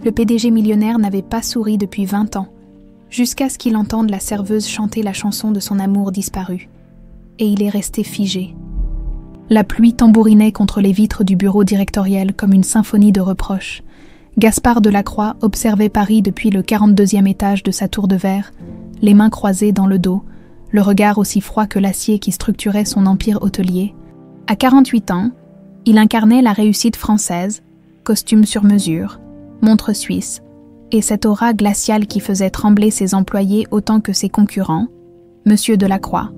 Le PDG millionnaire n'avait pas souri depuis 20 ans, jusqu'à ce qu'il entende la serveuse chanter la chanson de son amour disparu. Et il est resté figé. La pluie tambourinait contre les vitres du bureau directoriel comme une symphonie de reproches. Gaspard Delacroix observait Paris depuis le 42e étage de sa tour de verre, les mains croisées dans le dos, le regard aussi froid que l'acier qui structurait son empire hôtelier. À 48 ans, il incarnait la réussite française, costume sur mesure, montre suisse, et cette aura glaciale qui faisait trembler ses employés autant que ses concurrents, Monsieur Delacroix.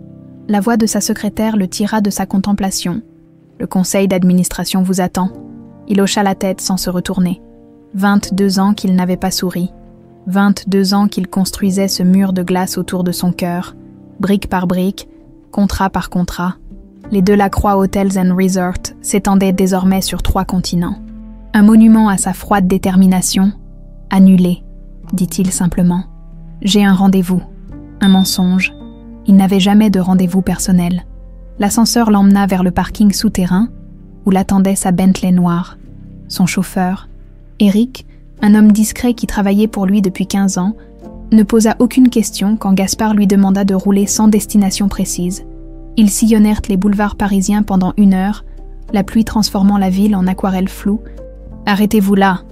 La voix de sa secrétaire le tira de sa contemplation. « Le conseil d'administration vous attend. » Il hocha la tête sans se retourner. 22 ans qu'il n'avait pas souri. 22 ans qu'il construisait ce mur de glace autour de son cœur, brique par brique, contrat par contrat. Les Delacroix Hotels and Resorts s'étendaient désormais sur 3 continents. Un monument à sa froide détermination. « Annulé », dit-il simplement. « J'ai un rendez-vous. » Un mensonge. Il n'avait jamais de rendez-vous personnel. L'ascenseur l'emmena vers le parking souterrain, où l'attendait sa Bentley noire. Son chauffeur, Éric, un homme discret qui travaillait pour lui depuis 15 ans, ne posa aucune question quand Gaspard lui demanda de rouler sans destination précise. Ils sillonnèrent les boulevards parisiens pendant 1 heure, la pluie transformant la ville en aquarelle floue. « Arrêtez-vous là !»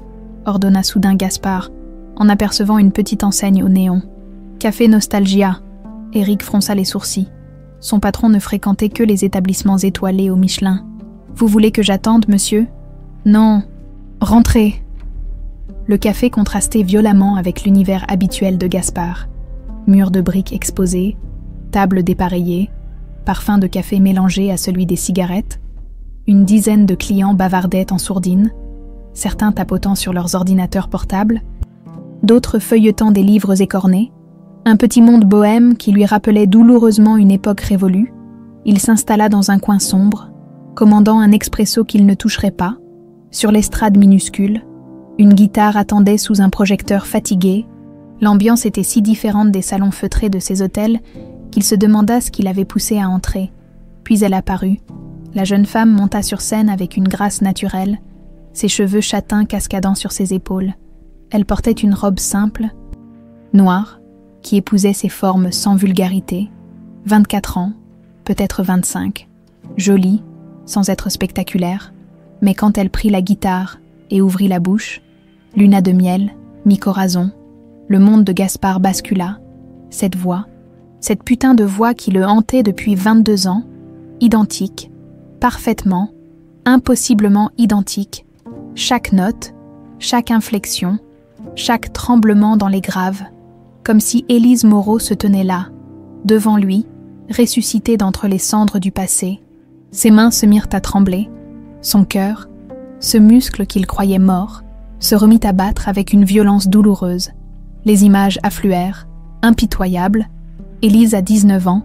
ordonna soudain Gaspard, en apercevant une petite enseigne au néon. « Café Nostalgia !» Éric fronça les sourcils. Son patron ne fréquentait que les établissements étoilés au Michelin. « Vous voulez que j'attende, monsieur ?»« Non. Rentrez !» Le café contrastait violemment avec l'univers habituel de Gaspard. Murs de briques exposés, table dépareillée, parfum de café mélangé à celui des cigarettes. Une dizaine de clients bavardaient en sourdine, certains tapotant sur leurs ordinateurs portables, d'autres feuilletant des livres écornés. Un petit monde bohème qui lui rappelait douloureusement une époque révolue. Il s'installa dans un coin sombre, commandant un expresso qu'il ne toucherait pas. Sur l'estrade minuscule, une guitare attendait sous un projecteur fatigué. L'ambiance était si différente des salons feutrés de ces hôtels qu'il se demanda ce qui l'avait poussée à entrer. Puis elle apparut. La jeune femme monta sur scène avec une grâce naturelle, ses cheveux châtains cascadant sur ses épaules. Elle portait une robe simple, noire, qui épousait ses formes sans vulgarité. 24 ans, peut-être 25, jolie, sans être spectaculaire, mais quand elle prit la guitare et ouvrit la bouche, luna de miel, mi-corazon, le monde de Gaspard bascula. Cette voix, cette putain de voix qui le hantait depuis 22 ans, identique, parfaitement, impossiblement identique, chaque note, chaque inflexion, chaque tremblement dans les graves, comme si Élise Moreau se tenait là, devant lui, ressuscitée d'entre les cendres du passé. Ses mains se mirent à trembler. Son cœur, ce muscle qu'il croyait mort, se remit à battre avec une violence douloureuse. Les images affluèrent, impitoyables. Élise a 19 ans,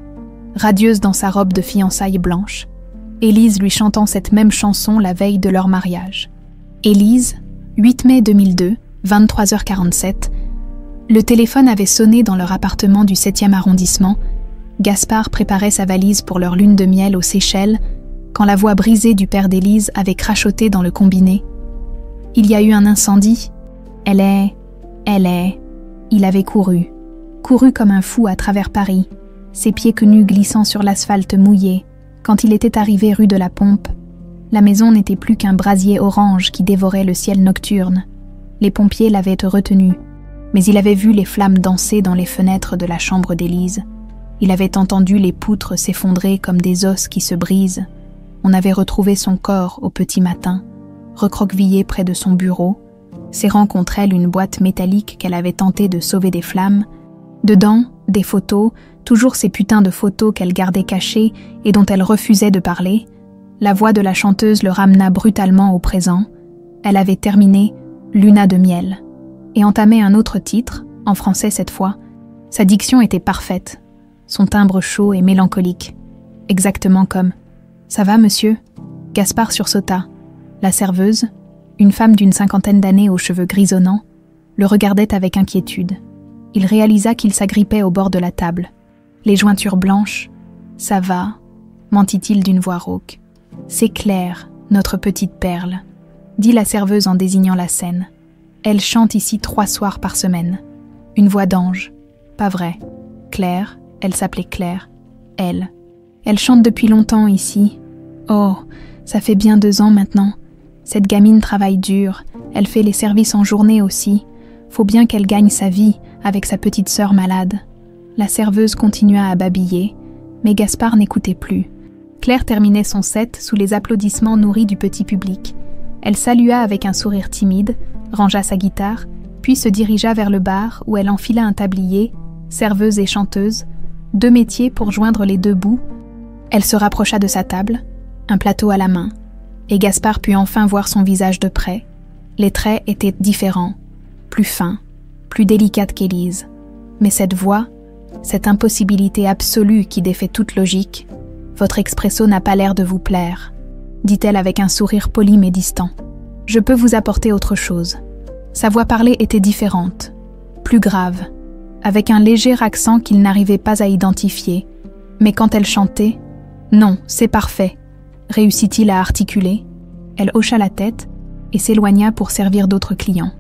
radieuse dans sa robe de fiançailles blanche. Élise lui chantant cette même chanson la veille de leur mariage. Élise, 8 mai 2002, 23h47. Le téléphone avait sonné dans leur appartement du 7e arrondissement. Gaspard préparait sa valise pour leur lune de miel aux Seychelles, quand la voix brisée du père d'Élise avait crachoté dans le combiné. « Il y a eu un incendie. Elle est... Il avait couru comme un fou à travers Paris, ses pieds nus glissant sur l'asphalte mouillé. Quand il était arrivé rue de la Pompe, la maison n'était plus qu'un brasier orange qui dévorait le ciel nocturne. Les pompiers l'avaient retenu, mais il avait vu les flammes danser dans les fenêtres de la chambre d'Élise. Il avait entendu les poutres s'effondrer comme des os qui se brisent. On avait retrouvé son corps au petit matin, recroquevillé près de son bureau, serrant contre elle une boîte métallique qu'elle avait tenté de sauver des flammes. Dedans, des photos, toujours ces putains de photos qu'elle gardait cachées et dont elle refusait de parler. La voix de la chanteuse le ramena brutalement au présent. Elle avait terminé « Luna de miel » et entamé un autre titre, en français cette fois. Sa diction était parfaite, son timbre chaud et mélancolique, exactement comme « Ça va, monsieur ?» Gaspard sursauta. La serveuse, une femme d'une 50aine d'années aux cheveux grisonnants, le regardait avec inquiétude. Il réalisa qu'il s'agrippait au bord de la table. Les jointures blanches, « Ça va », mentit-il d'une voix rauque. « C'est clair, notre petite perle », dit la serveuse en désignant la scène. Elle chante ici 3 soirs par semaine. Une voix d'ange. Pas vrai. Claire, elle s'appelait Claire. Elle. Elle chante depuis longtemps ici. Oh, ça fait bien 2 ans maintenant. Cette gamine travaille dur. Elle fait les services en journée aussi. Faut bien qu'elle gagne sa vie avec sa petite sœur malade. La serveuse continua à babiller, mais Gaspard n'écoutait plus. Claire terminait son set sous les applaudissements nourris du petit public. Elle salua avec un sourire timide, rangea sa guitare, puis se dirigea vers le bar où elle enfila un tablier, serveuse et chanteuse, 2 métiers pour joindre les 2 bouts. Elle se rapprocha de sa table, un plateau à la main, et Gaspard put enfin voir son visage de près. Les traits étaient différents, plus fins, plus délicates qu'Élise. Mais cette voix, cette impossibilité absolue qui défait toute logique, votre expresso n'a pas l'air de vous plaire, dit-elle avec un sourire poli mais distant. Je peux vous apporter autre chose. Sa voix parlée était différente, plus grave, avec un léger accent qu'il n'arrivait pas à identifier. Mais quand elle chantait, non, c'est parfait, réussit-il à articuler. Elle hocha la tête et s'éloigna pour servir d'autres clients.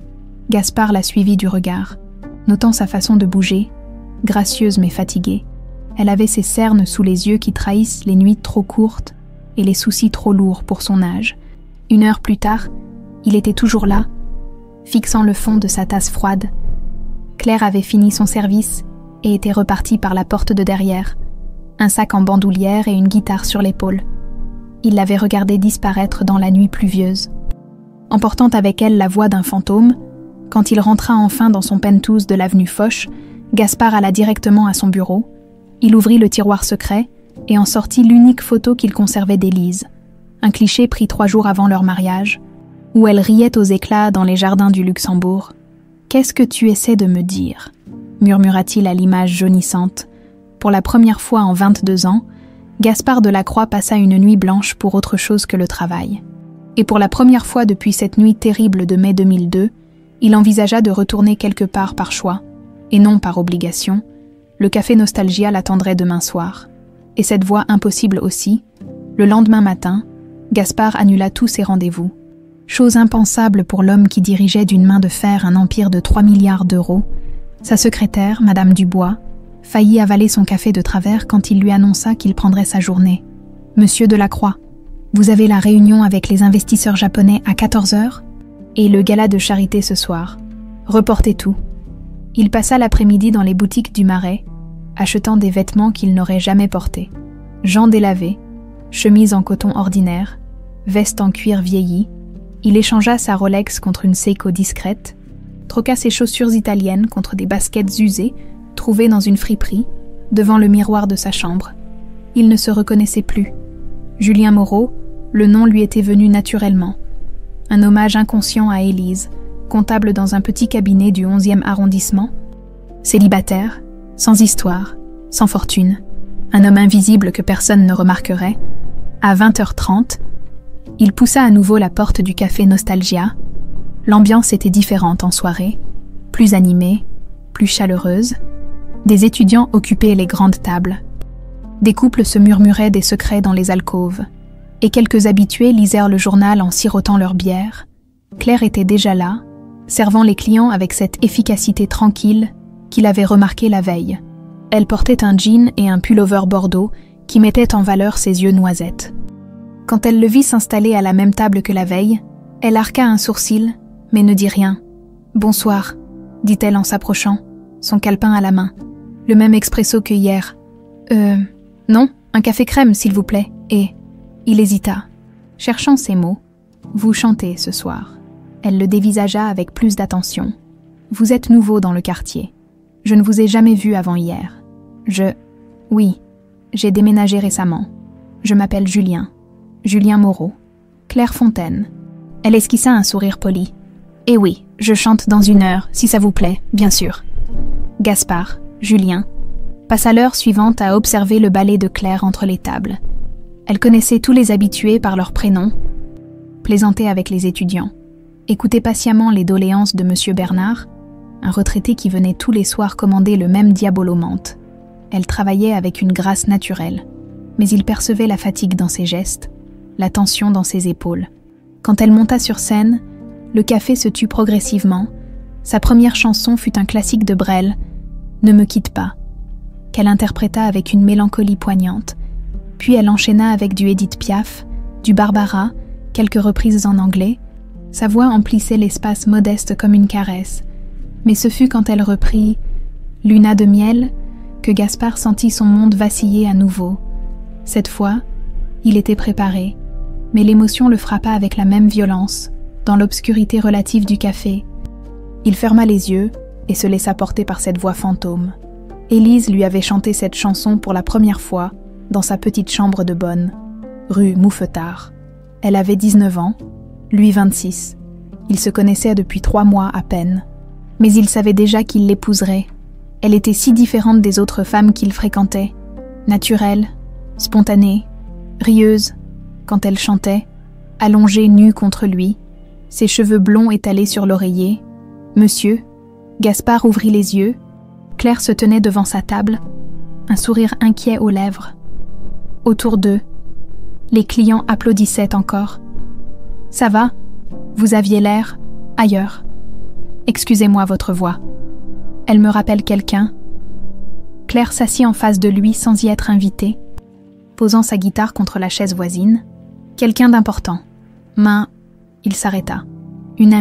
Gaspard la suivit du regard, notant sa façon de bouger, gracieuse mais fatiguée. Elle avait ses cernes sous les yeux qui trahissent les nuits trop courtes et les soucis trop lourds pour son âge. 1 heure plus tard, il était toujours là, fixant le fond de sa tasse froide. Claire avait fini son service et était repartie par la porte de derrière, un sac en bandoulière et une guitare sur l'épaule. Il l'avait regardée disparaître dans la nuit pluvieuse. Emportant avec elle la voix d'un fantôme, quand il rentra enfin dans son penthouse de l'avenue Foch, Gaspard alla directement à son bureau. Il ouvrit le tiroir secret et en sortit l'unique photo qu'il conservait d'Élise, un cliché pris 3 jours avant leur mariage, où elle riait aux éclats dans les jardins du Luxembourg. « Qu'est-ce que tu essaies de me dire ?» murmura-t-il à l'image jaunissante. Pour la première fois en 22 ans, Gaspard Delacroix passa une nuit blanche pour autre chose que le travail. Et pour la première fois depuis cette nuit terrible de mai 2002, il envisagea de retourner quelque part par choix, et non par obligation. Le café Nostalgia l'attendrait demain soir. Et cette voie impossible aussi, le lendemain matin, Gaspard annula tous ses rendez-vous. Chose impensable pour l'homme qui dirigeait d'une main de fer un empire de 3 milliards d'euros. Sa secrétaire, Madame Dubois, faillit avaler son café de travers quand il lui annonça qu'il prendrait sa journée. « Monsieur Delacroix, vous avez la réunion avec les investisseurs japonais à 14h et le gala de charité ce soir. Reportez tout. » Il passa l'après-midi dans les boutiques du Marais, achetant des vêtements qu'il n'aurait jamais portés. Jeans délavés, chemise en coton ordinaire, veste en cuir vieilli. Il échangea sa Rolex contre une Seiko discrète, troqua ses chaussures italiennes contre des baskets usées, trouvées dans une friperie, devant le miroir de sa chambre. Il ne se reconnaissait plus. Julien Moreau, le nom lui était venu naturellement. Un hommage inconscient à Élise, comptable dans un petit cabinet du 11e arrondissement. Célibataire, sans histoire, sans fortune, un homme invisible que personne ne remarquerait. À 20h30, il poussa à nouveau la porte du café Nostalgia. L'ambiance était différente en soirée, plus animée, plus chaleureuse. Des étudiants occupaient les grandes tables. Des couples se murmuraient des secrets dans les alcôves, et quelques habitués lisèrent le journal en sirotant leur bière. Claire était déjà là, servant les clients avec cette efficacité tranquille qu'il avait remarquée la veille. Elle portait un jean et un pullover bordeaux qui mettaient en valeur ses yeux noisettes. Quand elle le vit s'installer à la même table que la veille, elle arqua un sourcil, mais ne dit rien. « Bonsoir », dit-elle en s'approchant, son calepin à la main. « Le même expresso que hier. »« Non, un café crème, s'il vous plaît. » Et il hésita. Cherchant ses mots, « Vous chantez ce soir. » Elle le dévisagea avec plus d'attention. « Vous êtes nouveau dans le quartier. Je ne vous ai jamais vu avant hier. Oui, j'ai déménagé récemment. Je m'appelle Julien. Julien Moreau. Claire Fontaine. » Elle esquissa un sourire poli. « Eh oui, je chante dans 1 heure, si ça vous plaît, bien sûr. » Gaspard, Julien, passa l'heure suivante à observer le ballet de Claire entre les tables. Elle connaissait tous les habitués par leurs prénoms, plaisantait avec les étudiants, écoutait patiemment les doléances de M. Bernard, un retraité qui venait tous les soirs commander le même diabolo menthe. Elle travaillait avec une grâce naturelle, mais il percevait la fatigue dans ses gestes, la tension dans ses épaules. Quand elle monta sur scène, le café se tut progressivement, Sa première chanson fut un classique de Brel, « Ne me quitte pas », qu'elle interpréta avec une mélancolie poignante. Puis elle enchaîna avec du Édith Piaf, du Barbara, quelques reprises en anglais. Sa voix emplissait l'espace modeste comme une caresse. Mais ce fut quand elle reprit « Luna de miel » que Gaspard sentit son monde vaciller à nouveau. Cette fois, il était préparé, mais l'émotion le frappa avec la même violence, dans l'obscurité relative du café. Il ferma les yeux et se laissa porter par cette voix fantôme. Élise lui avait chanté cette chanson pour la première fois dans sa petite chambre de bonne, rue Mouffetard. Elle avait 19 ans, lui 26. Ils se connaissaient depuis 3 mois à peine. Mais il savait déjà qu'il l'épouserait. Elle était si différente des autres femmes qu'il fréquentait. Naturelle, spontanée, rieuse, quand elle chantait, allongée nue contre lui, ses cheveux blonds étalés sur l'oreiller. « Monsieur » Gaspard ouvrit les yeux. Claire se tenait devant sa table, un sourire inquiet aux lèvres. Autour d'eux, les clients applaudissaient encore. « Ça va ? Vous aviez l'air ailleurs. Excusez-moi votre voix. Elle me rappelle quelqu'un. » Claire s'assit en face de lui sans y être invitée, posant sa guitare contre la chaise voisine. Quelqu'un d'important. Il s'arrêta. Une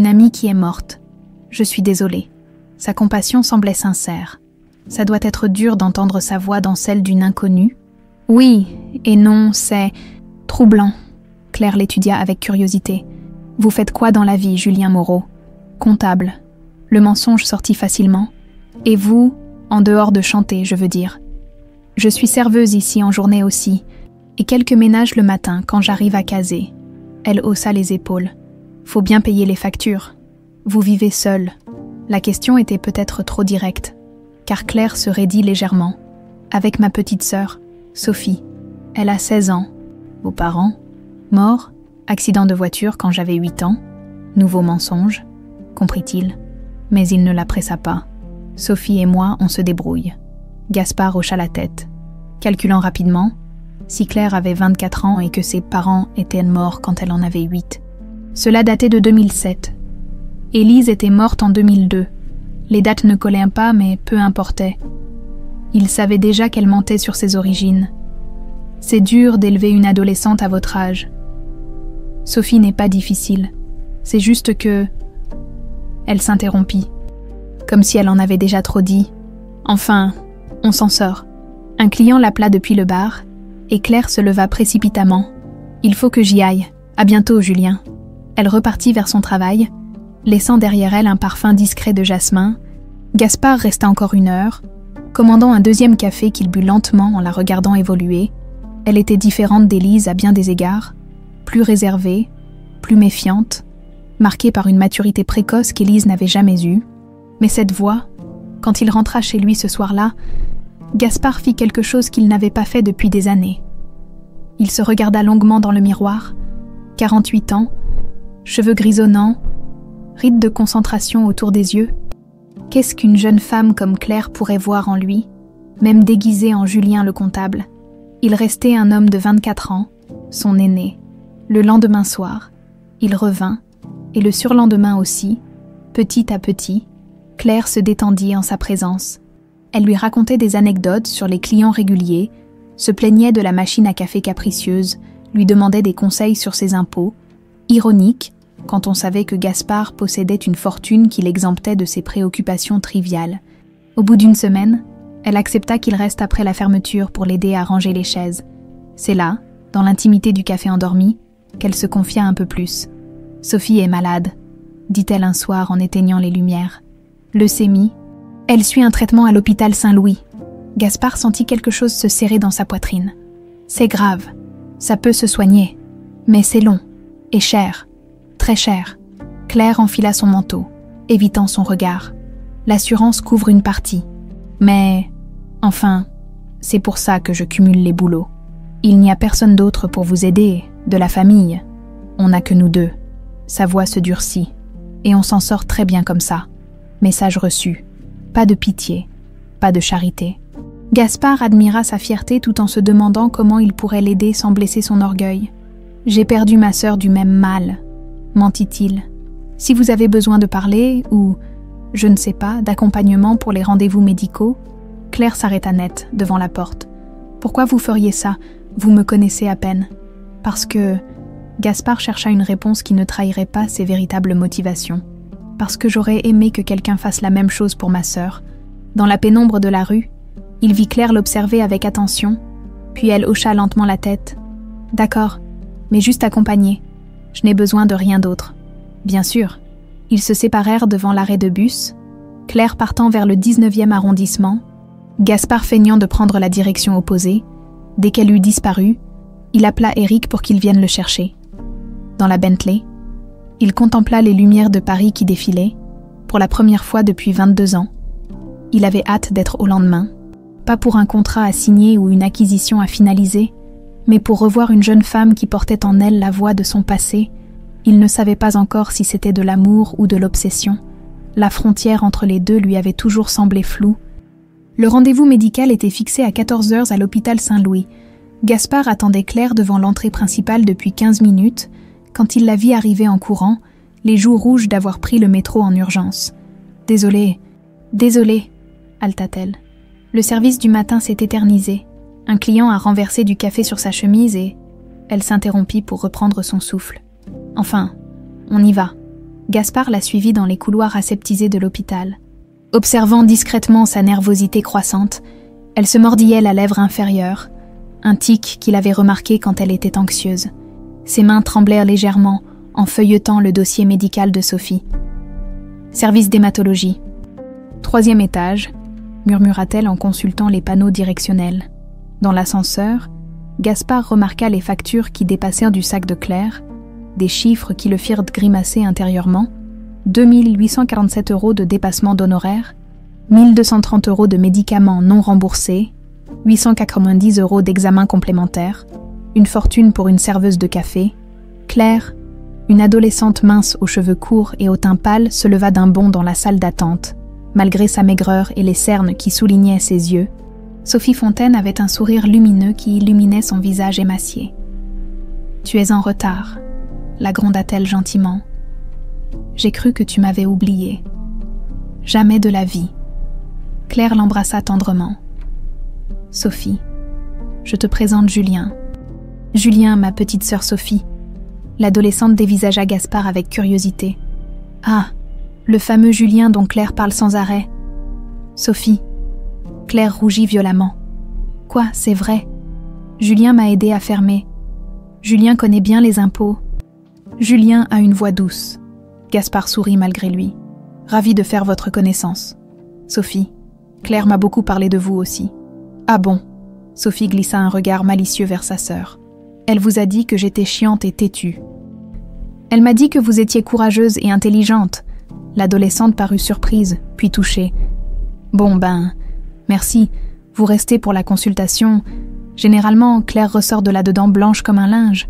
amie qui est morte. Je suis désolée. Sa compassion semblait sincère. Ça doit être dur d'entendre sa voix dans celle d'une inconnue. Oui et non, c'est troublant. Claire l'étudia avec curiosité. Vous faites quoi dans la vie, Julien Moreau? Comptable. Le mensonge sortit facilement. Et vous, en dehors de chanter, je veux dire. Je suis serveuse ici en journée aussi, et quelques ménages le matin quand j'arrive à caser. Elle haussa les épaules. Faut bien payer les factures. Vous vivez seule. La question était peut-être trop directe, car Claire se raidit légèrement. Avec ma petite sœur, Sophie. Elle a 16 ans. Vos parents? Morts? Accident de voiture quand j'avais 8 ans. Nouveau mensonge, comprit-il. Mais il ne la pressa pas. Sophie et moi, on se débrouille. Gaspard hocha la tête. Calculant rapidement, si Claire avait 24 ans et que ses parents étaient morts quand elle en avait 8. Cela datait de 2007. Élise était morte en 2002. Les dates ne collaient pas, mais peu importait. Il savait déjà qu'elle mentait sur ses origines. C'est dur d'élever une adolescente à votre âge. Sophie n'est pas difficile. C'est juste que... Elle s'interrompit, comme si elle en avait déjà trop dit. Enfin, on s'en sort. Un client l'appela depuis le bar, et Claire se leva précipitamment. Il faut que j'y aille. À bientôt, Julien. Elle repartit vers son travail, laissant derrière elle un parfum discret de jasmin. Gaspard resta encore 1 heure, commandant un deuxième café qu'il but lentement en la regardant évoluer. Elle était différente d'Élise à bien des égards, plus réservée, plus méfiante, marquée par une maturité précoce qu'Élise n'avait jamais eue. Mais cette voix, quand il rentra chez lui ce soir-là, Gaspard fit quelque chose qu'il n'avait pas fait depuis des années. Il se regarda longuement dans le miroir, 48 ans, cheveux grisonnants, rides de concentration autour des yeux. Qu'est-ce qu'une jeune femme comme Claire pourrait voir en lui, même déguisée en Julien le comptable? Il restait un homme de 24 ans, son aîné. Le lendemain soir, il revint, et le surlendemain aussi, petit à petit, Claire se détendit en sa présence. Elle lui racontait des anecdotes sur les clients réguliers, se plaignait de la machine à café capricieuse, lui demandait des conseils sur ses impôts, ironique quand on savait que Gaspard possédait une fortune qui l'exemptait de ses préoccupations triviales. Au bout d'1 semaine, elle accepta qu'il reste après la fermeture pour l'aider à ranger les chaises. C'est là, dans l'intimité du café endormi, qu'elle se confia un peu plus. « Sophie est malade », dit-elle un soir en éteignant les lumières. « Leucémie. Elle suit un traitement à l'hôpital Saint-Louis. » Gaspard sentit quelque chose se serrer dans sa poitrine. « C'est grave. Ça peut se soigner. Mais c'est long. Et cher. Très cher. » Claire enfila son manteau, évitant son regard. L'assurance couvre une partie. Mais, enfin, c'est pour ça que je cumule les boulots. Il n'y a personne d'autre pour vous aider, de la famille. On n'a que nous deux. Sa voix se durcit, et on s'en sort très bien comme ça. Message reçu. Pas de pitié, pas de charité. Gaspard admira sa fierté tout en se demandant comment il pourrait l'aider sans blesser son orgueil. « J'ai perdu ma sœur du même mal, mentit-il. Si vous avez besoin de parler ou, je ne sais pas, d'accompagnement pour les rendez-vous médicaux, Claire s'arrêta net devant la porte. Pourquoi vous feriez ça? Vous me connaissez à peine. Parce que... Gaspard chercha une réponse qui ne trahirait pas ses véritables motivations. Parce que j'aurais aimé que quelqu'un fasse la même chose pour ma sœur. Dans la pénombre de la rue, il vit Claire l'observer avec attention, puis elle hocha lentement la tête. « D'accord, mais juste accompagner. Je n'ai besoin de rien d'autre. » Bien sûr. Ils se séparèrent devant l'arrêt de bus, Claire partant vers le 19e arrondissement, Gaspard feignant de prendre la direction opposée. Dès qu'elle eut disparu, il appela Eric pour qu'il vienne le chercher. Dans la Bentley, il contempla les lumières de Paris qui défilaient, pour la première fois depuis 22 ans. Il avait hâte d'être au lendemain, pas pour un contrat à signer ou une acquisition à finaliser, mais pour revoir une jeune femme qui portait en elle la voix de son passé. Il ne savait pas encore si c'était de l'amour ou de l'obsession. La frontière entre les deux lui avait toujours semblé floue. Le rendez-vous médical était fixé à 14h à l'hôpital Saint-Louis. Gaspard attendait Claire devant l'entrée principale depuis 15 minutes, quand il la vit arriver en courant, les joues rouges d'avoir pris le métro en urgence. « Désolée, halta-t-elle. Le service du matin s'est éternisé. Un client a renversé du café sur sa chemise et... » Elle s'interrompit pour reprendre son souffle. « Enfin, on y va. » Gaspard la suivit dans les couloirs aseptisés de l'hôpital. Observant discrètement sa nervosité croissante, elle se mordillait la lèvre inférieure, un tic qu'il avait remarqué quand elle était anxieuse. Ses mains tremblèrent légèrement en feuilletant le dossier médical de Sophie. « Service d'hématologie. »« 3e étage », murmura-t-elle en consultant les panneaux directionnels. Dans l'ascenseur, Gaspard remarqua les factures qui dépassèrent du sac de Claire, des chiffres qui le firent grimacer intérieurement, 2 847 € de dépassement d'honoraires, 1 230 € de médicaments non remboursés, 890 € d'examens complémentaires, une fortune pour une serveuse de café. Claire, une adolescente mince aux cheveux courts et au teint pâle, se leva d'un bond dans la salle d'attente, malgré sa maigreur et les cernes qui soulignaient ses yeux. Sophie Fontaine avait un sourire lumineux qui illuminait son visage émacié. « Tu es en retard », la gronda-t-elle gentiment. « J'ai cru que tu m'avais oublié. Jamais de la vie. » Claire l'embrassa tendrement. « Sophie, je te présente Julien. »« Julien, ma petite sœur Sophie. » L'adolescente dévisagea Gaspard avec curiosité. « Ah, le fameux Julien dont Claire parle sans arrêt. »« Sophie. » Claire rougit violemment. « Quoi, c'est vrai. Julien m'a aidé à fermer. Julien connaît bien les impôts. Julien a une voix douce. » Gaspard sourit malgré lui. « Ravi de faire votre connaissance. Sophie, Claire m'a beaucoup parlé de vous aussi. »« Ah bon ?» Sophie glissa un regard malicieux vers sa sœur. « Elle vous a dit que j'étais chiante et têtue. »« Elle m'a dit que vous étiez courageuse et intelligente. » L'adolescente parut surprise, puis touchée. « Bon ben, merci. Vous restez pour la consultation. Généralement, Claire ressort de là-dedans blanche comme un linge. »«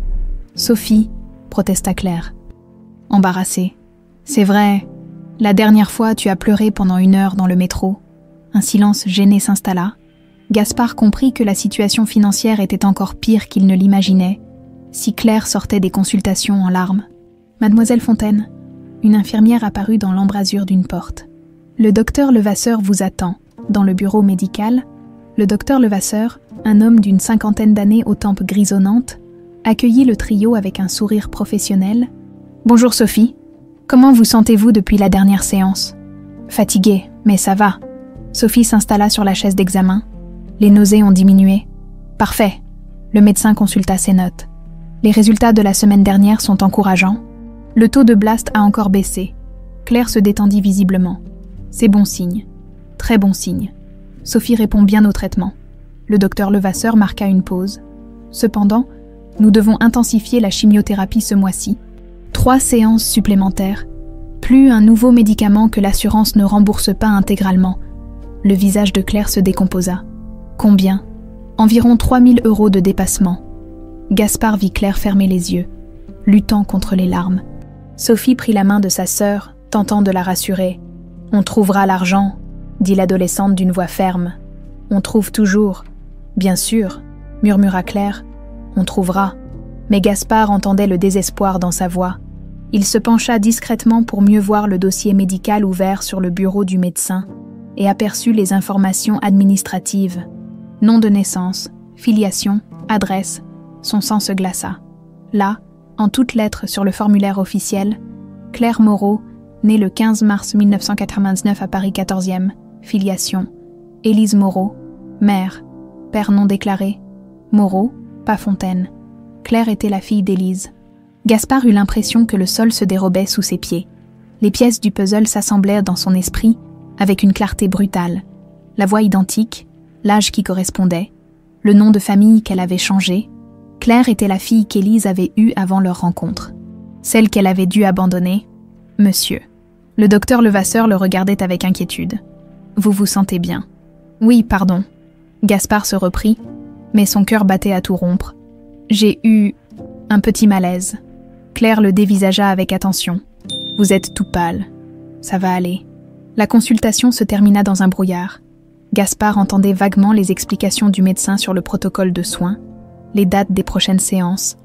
Sophie, » protesta Claire. Embarrassée. « C'est vrai. La dernière fois, tu as pleuré pendant 1 heure dans le métro. » Un silence gêné s'installa. Gaspard comprit que la situation financière était encore pire qu'il ne l'imaginait, si Claire sortait des consultations en larmes. « Mademoiselle Fontaine », une infirmière apparut dans l'embrasure d'une porte. « Le docteur Levasseur vous attend. » Dans le bureau médical, le docteur Levasseur, un homme d'une 50aine d'années aux tempes grisonnantes, accueillit le trio avec un sourire professionnel. « Bonjour Sophie. Comment vous sentez-vous depuis la dernière séance ?»« Fatiguée, mais ça va. » Sophie s'installa sur la chaise d'examen. Les nausées ont diminué. « Parfait. » Le médecin consulta ses notes. « Les résultats de la semaine dernière sont encourageants. Le taux de blast a encore baissé. » Claire se détendit visiblement. « C'est bon signe. Très bon signe. » Sophie répond bien au traitement. Le docteur Levasseur marqua une pause. « Cependant, nous devons intensifier la chimiothérapie ce mois-ci. 3 séances supplémentaires. Plus un nouveau médicament que l'assurance ne rembourse pas intégralement. » Le visage de Claire se décomposa. « Combien ?» Environ 3 000 € de dépassement. Gaspard vit Claire fermer les yeux, luttant contre les larmes. Sophie prit la main de sa sœur, tentant de la rassurer. « On trouvera l'argent », dit l'adolescente d'une voix ferme. « On trouve toujours. »« Bien sûr, » murmura Claire. « On trouvera. » Mais Gaspard entendait le désespoir dans sa voix. Il se pencha discrètement pour mieux voir le dossier médical ouvert sur le bureau du médecin et aperçut les informations administratives. Nom de naissance, filiation, adresse. Son sang se glaça. Là, en toutes lettres sur le formulaire officiel, Claire Moreau, née le 15 mars 1999 à Paris 14e, filiation, Élise Moreau, mère, père non déclaré, Moreau, pas Fontaine. Claire était la fille d'Élise. Gaspard eut l'impression que le sol se dérobait sous ses pieds. Les pièces du puzzle s'assemblèrent dans son esprit avec une clarté brutale. La voix identique, l'âge qui correspondait, le nom de famille qu'elle avait changé. Claire était la fille qu'Élise avait eue avant leur rencontre. Celle qu'elle avait dû abandonner, Monsieur. Le docteur Levasseur le regardait avec inquiétude. « Vous vous sentez bien ?»« Oui, pardon. » Gaspard se reprit, mais son cœur battait à tout rompre. « J'ai eu un petit malaise. » Claire le dévisagea avec attention. « Vous êtes tout pâle. Ça va aller. » La consultation se termina dans un brouillard. Gaspard entendait vaguement les explications du médecin sur le protocole de soins, les dates des prochaines séances,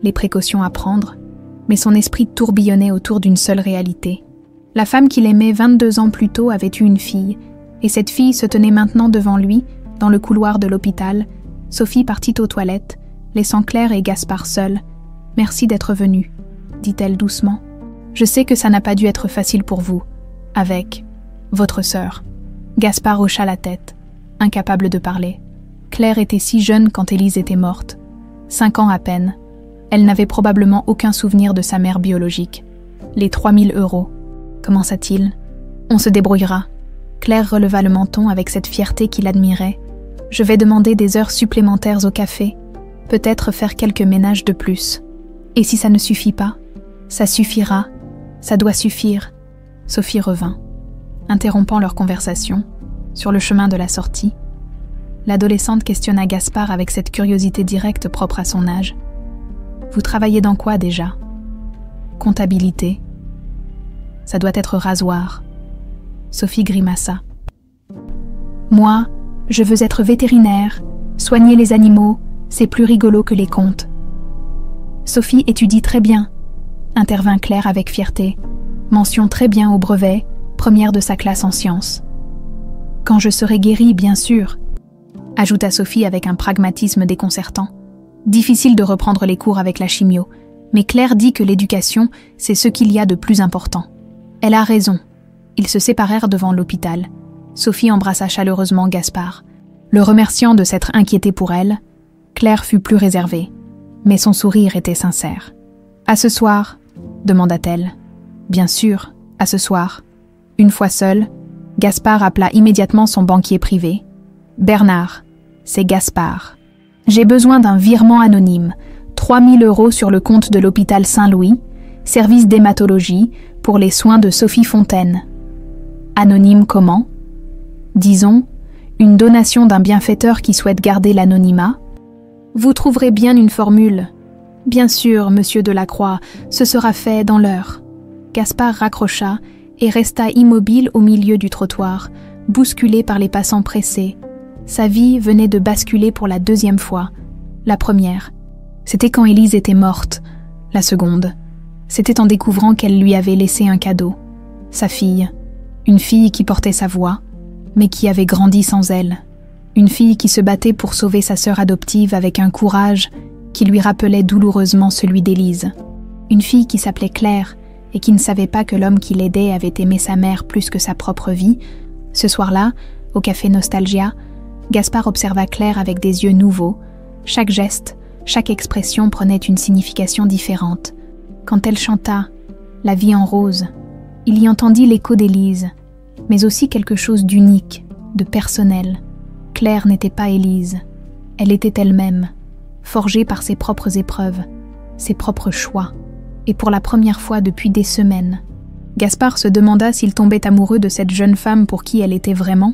les précautions à prendre, mais son esprit tourbillonnait autour d'une seule réalité. La femme qu'il aimait 22 ans plus tôt avait eu une fille, et cette fille se tenait maintenant devant lui, dans le couloir de l'hôpital. Sophie partit aux toilettes, laissant Claire et Gaspard seuls. « Merci d'être venu, » dit-elle doucement. « Je sais que ça n'a pas dû être facile pour vous, avec votre sœur. » Gaspard hocha la tête, incapable de parler. Claire était si jeune quand Élise était morte. 5 ans à peine. Elle n'avait probablement aucun souvenir de sa mère biologique. Les 3000 €. Commença-t-il. On se débrouillera. Claire releva le menton avec cette fierté qui l'admirait. Je vais demander des heures supplémentaires au café. Peut-être faire quelques ménages de plus. Et si ça ne suffit pas? Ça suffira. Ça doit suffire. Sophie revint, interrompant leur conversation, sur le chemin de la sortie. L'adolescente questionna Gaspard avec cette curiosité directe propre à son âge. « Vous travaillez dans quoi déjà ?»« Comptabilité. »« Ça doit être rasoir. » Sophie grimaça. « Moi, je veux être vétérinaire, soigner les animaux, c'est plus rigolo que les comptes. » Sophie étudie très bien, intervint Claire avec fierté. Mention très bien au brevet, première de sa classe en sciences. « Quand je serai guérie, bien sûr, » ajouta Sophie avec un pragmatisme déconcertant. Difficile de reprendre les cours avec la chimio, mais Claire dit que l'éducation, c'est ce qu'il y a de plus important. Elle a raison. Ils se séparèrent devant l'hôpital. Sophie embrassa chaleureusement Gaspard. Le remerciant de s'être inquiété pour elle, Claire fut plus réservée, mais son sourire était sincère. « À ce soir ?» demanda-t-elle. « Bien sûr, à ce soir. » Une fois seul, Gaspard appela immédiatement son banquier privé. « Bernard, c'est Gaspard. J'ai besoin d'un virement anonyme, 3000 € sur le compte de l'hôpital Saint-Louis, service d'hématologie, pour les soins de Sophie Fontaine. » Anonyme comment? Disons, une donation d'un bienfaiteur qui souhaite garder l'anonymat. Vous trouverez bien une formule. Bien sûr, monsieur Delacroix, ce sera fait dans l'heure. Gaspard raccrocha et resta immobile au milieu du trottoir, bousculé par les passants pressés. Sa vie venait de basculer pour la 2e fois. La première, c'était quand Élise était morte. La seconde, c'était en découvrant qu'elle lui avait laissé un cadeau. Sa fille, une fille qui portait sa voix, mais qui avait grandi sans elle. Une fille qui se battait pour sauver sa sœur adoptive avec un courage qui lui rappelait douloureusement celui d'Élise. Une fille qui s'appelait Claire et qui ne savait pas que l'homme qui l'aidait avait aimé sa mère plus que sa propre vie. Ce soir-là, au café Nostalgia, Gaspard observa Claire avec des yeux nouveaux. Chaque geste, chaque expression prenait une signification différente. Quand elle chanta « La vie en rose », il y entendit l'écho d'Élise, mais aussi quelque chose d'unique, de personnel. Claire n'était pas Élise, elle était elle-même, forgée par ses propres épreuves, ses propres choix. Et pour la première fois depuis des semaines, Gaspard se demanda s'il tombait amoureux de cette jeune femme pour qui elle était vraiment,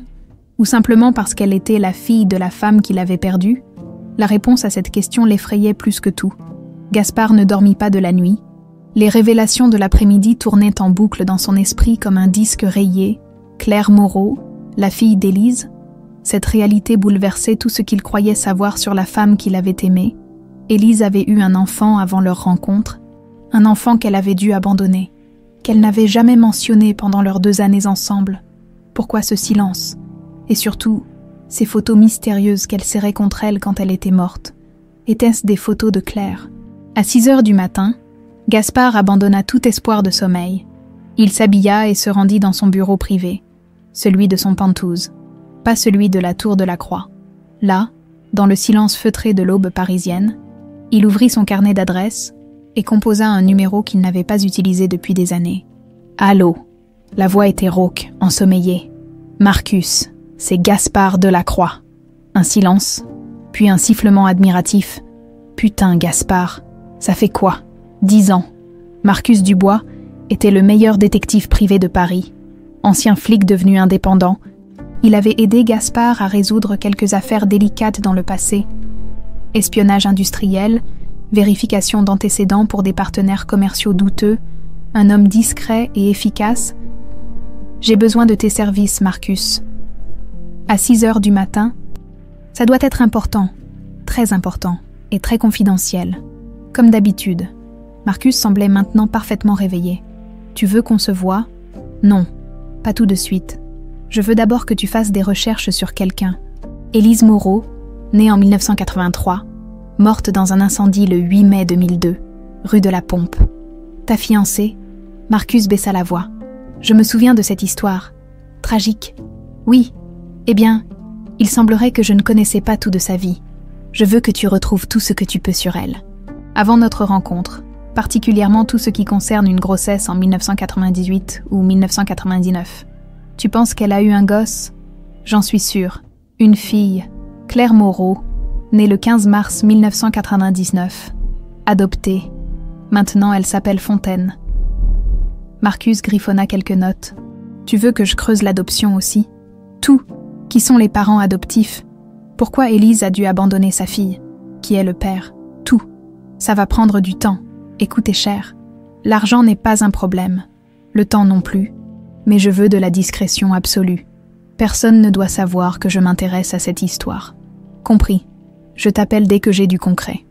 ou simplement parce qu'elle était la fille de la femme qu'il avait perdue. La réponse à cette question l'effrayait plus que tout. Gaspard ne dormit pas de la nuit. Les révélations de l'après-midi tournaient en boucle dans son esprit comme un disque rayé. Claire Moreau, la fille d'Élise. Cette réalité bouleversait tout ce qu'il croyait savoir sur la femme qu'il avait aimée. Élise avait eu un enfant avant leur rencontre, Un enfant qu'elle avait dû abandonner, qu'elle n'avait jamais mentionné pendant leurs 2 années ensemble. Pourquoi ce silence? Et surtout, ces photos mystérieuses qu'elle serrait contre elle quand elle était morte. Étaient-ce des photos de Claire? À 6 heures du matin, Gaspard abandonna tout espoir de sommeil. Il s'habilla et se rendit dans son bureau privé, celui de son Penthouse, pas celui de la tour de la Croix. Là, dans le silence feutré de l'aube parisienne, il ouvrit son carnet d'adresses et composa un numéro qu'il n'avait pas utilisé depuis des années. « Allô ?» La voix était rauque, ensommeillée. « Marcus, c'est Gaspard Delacroix. » Un silence, puis un sifflement admiratif. « Putain, Gaspard, ça fait quoi? 10 ans. » Marcus Dubois était le meilleur détective privé de Paris. Ancien flic devenu indépendant, il avait aidé Gaspard à résoudre quelques affaires délicates dans le passé. Espionnage industriel, vérification d'antécédents pour des partenaires commerciaux douteux, un homme discret et efficace. « J'ai besoin de tes services, Marcus. » À 6 heures du matin, ça doit être important, très important et très confidentiel. Comme d'habitude, Marcus semblait maintenant parfaitement réveillé. « Tu veux qu'on se voie? » « Non, pas tout de suite. Je veux d'abord que tu fasses des recherches sur quelqu'un. Élise Moreau, née en 1983, morte dans un incendie le 8 mai 2002, rue de la Pompe. Ta fiancée? » Marcus baissa la voix. « Je me souviens de cette histoire. Tragique. Oui. Eh bien, il semblerait que je ne connaissais pas tout de sa vie. Je veux que tu retrouves tout ce que tu peux sur elle. Avant notre rencontre, particulièrement tout ce qui concerne une grossesse en 1998 ou 1999. Tu penses qu'elle a eu un gosse? J'en suis sûre. Une fille, Claire Moreau, née le 15 mars 1999. Adoptée. Maintenant, elle s'appelle Fontaine. » Marcus griffonna quelques notes. « Tu veux que je creuse l'adoption aussi? Tout. Qui sont les parents adoptifs? Pourquoi Élise a dû abandonner sa fille? Qui est le père? Tout. Ça va prendre du temps et coûter cher. L'argent n'est pas un problème. Le temps non plus. Mais je veux de la discrétion absolue. Personne ne doit savoir que je m'intéresse à cette histoire. Compris. Je t'appelle dès que j'ai du concret. »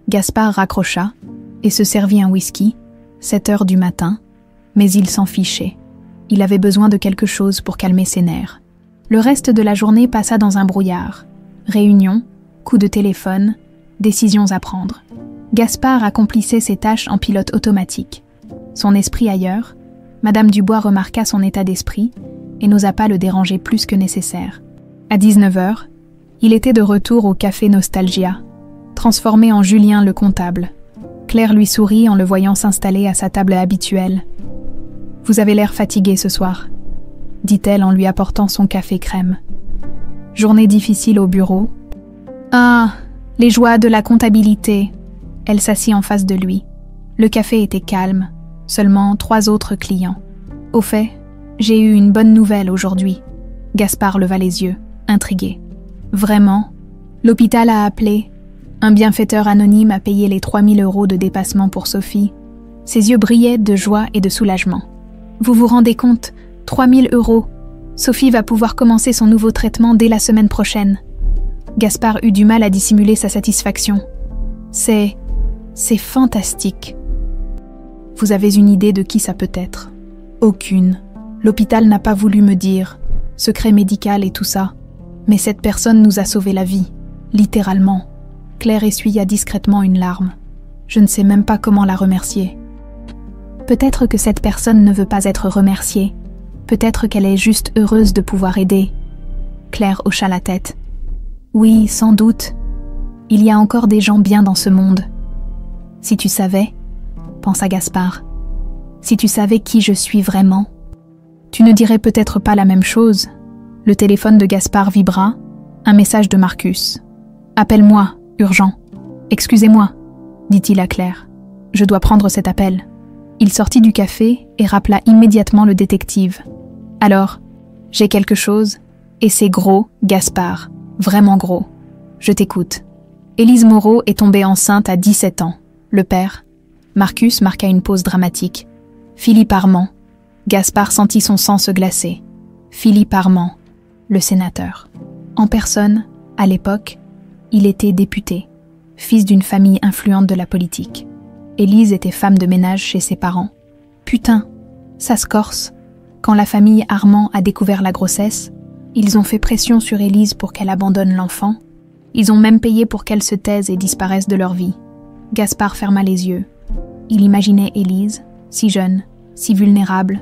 Gaspard raccrocha et se servit un whisky, 7 heures du matin, mais il s'en fichait. Il avait besoin de quelque chose pour calmer ses nerfs. Le reste de la journée passa dans un brouillard. Réunions, coups de téléphone, décisions à prendre. Gaspard accomplissait ses tâches en pilote automatique. Son esprit ailleurs, Madame Dubois remarqua son état d'esprit et n'osa pas le déranger plus que nécessaire. À 19 heures, il était de retour au café Nostalgia, transformé en Julien le comptable. Claire lui sourit en le voyant s'installer à sa table habituelle. « Vous avez l'air fatigué ce soir », dit-elle en lui apportant son café crème. « Journée difficile au bureau. »« Ah, les joies de la comptabilité !» Elle s'assit en face de lui. Le café était calme, seulement 3 autres clients. « Au fait, j'ai eu une bonne nouvelle aujourd'hui. » Gaspard leva les yeux, intrigué. « Vraiment? L'hôpital a appelé. Un bienfaiteur anonyme a payé les 3 000 € de dépassement pour Sophie. » Ses yeux brillaient de joie et de soulagement. « Vous vous rendez compte? 3 000 €. Sophie va pouvoir commencer son nouveau traitement dès la semaine prochaine. » Gaspard eut du mal à dissimuler sa satisfaction. « C'est fantastique. » « Vous avez une idée de qui ça peut être? » « Aucune. L'hôpital n'a pas voulu me dire. Secret médical et tout ça. Mais cette personne nous a sauvé la vie. Littéralement. » Claire essuya discrètement une larme. « Je ne sais même pas comment la remercier. » Peut-être que cette personne ne veut pas être remerciée. Peut-être qu'elle est juste heureuse de pouvoir aider. Claire hocha la tête. « Oui, sans doute. Il y a encore des gens bien dans ce monde. Si tu savais, pensa Gaspard, si tu savais qui je suis vraiment, tu ne dirais peut-être pas la même chose. » Le téléphone de Gaspard vibra, un message de Marcus. « Appelle-moi, urgent. »« Excusez-moi, » dit-il à Claire. « Je dois prendre cet appel. » Il sortit du café et rappela immédiatement le détective. « Alors, j'ai quelque chose, et c'est gros, Gaspard, vraiment gros. Je t'écoute. » Élise Moreau est tombée enceinte à 17 ans. Le père, Marcus, marqua une pause dramatique. Philippe Armand. Gaspard sentit son sang se glacer. Philippe Armand, le sénateur. En personne, à l'époque, il était député, fils d'une famille influente de la politique. Élise était femme de ménage chez ses parents. Putain, ça se corse. Quand la famille Armand a découvert la grossesse, ils ont fait pression sur Élise pour qu'elle abandonne l'enfant. Ils ont même payé pour qu'elle se taise et disparaisse de leur vie. Gaspard ferma les yeux. Il imaginait Élise, si jeune, si vulnérable,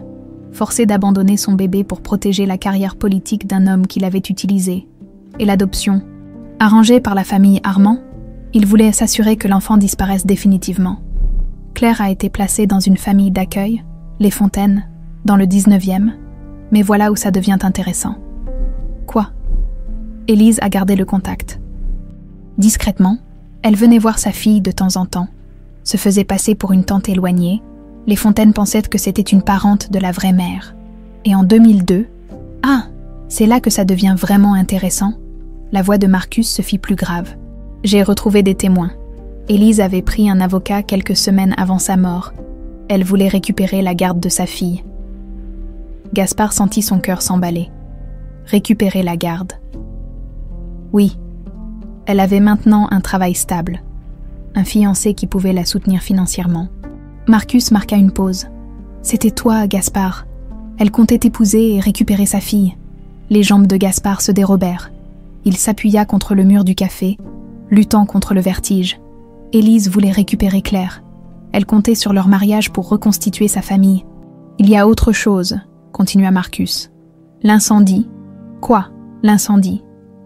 forcée d'abandonner son bébé pour protéger la carrière politique d'un homme qui l'avait utilisé. Et l'adoption. Arrangée par la famille Armand, il voulait s'assurer que l'enfant disparaisse définitivement. Claire a été placée dans une famille d'accueil, les Fontaines, dans le 19e, mais voilà où ça devient intéressant. Quoi? Élise a gardé le contact. Discrètement, elle venait voir sa fille de temps en temps, se faisait passer pour une tante éloignée. Les Fontaines pensaient que c'était une parente de la vraie mère. Et en 2002, c'est là que ça devient vraiment intéressant. La voix de Marcus se fit plus grave. J'ai retrouvé des témoins. Élise avait pris un avocat quelques semaines avant sa mort. Elle voulait récupérer la garde de sa fille. Gaspard sentit son cœur s'emballer. Récupérer la garde. Oui, elle avait maintenant un travail stable, un fiancé qui pouvait la soutenir financièrement. Marcus marqua une pause. C'était toi, Gaspard. Elle comptait t'épouser et récupérer sa fille. Les jambes de Gaspard se dérobèrent. Il s'appuya contre le mur du café, luttant contre le vertige. Élise voulait récupérer Claire. Elle comptait sur leur mariage pour reconstituer sa famille. Il y a autre chose, continua Marcus. L'incendie. Quoi, l'incendie?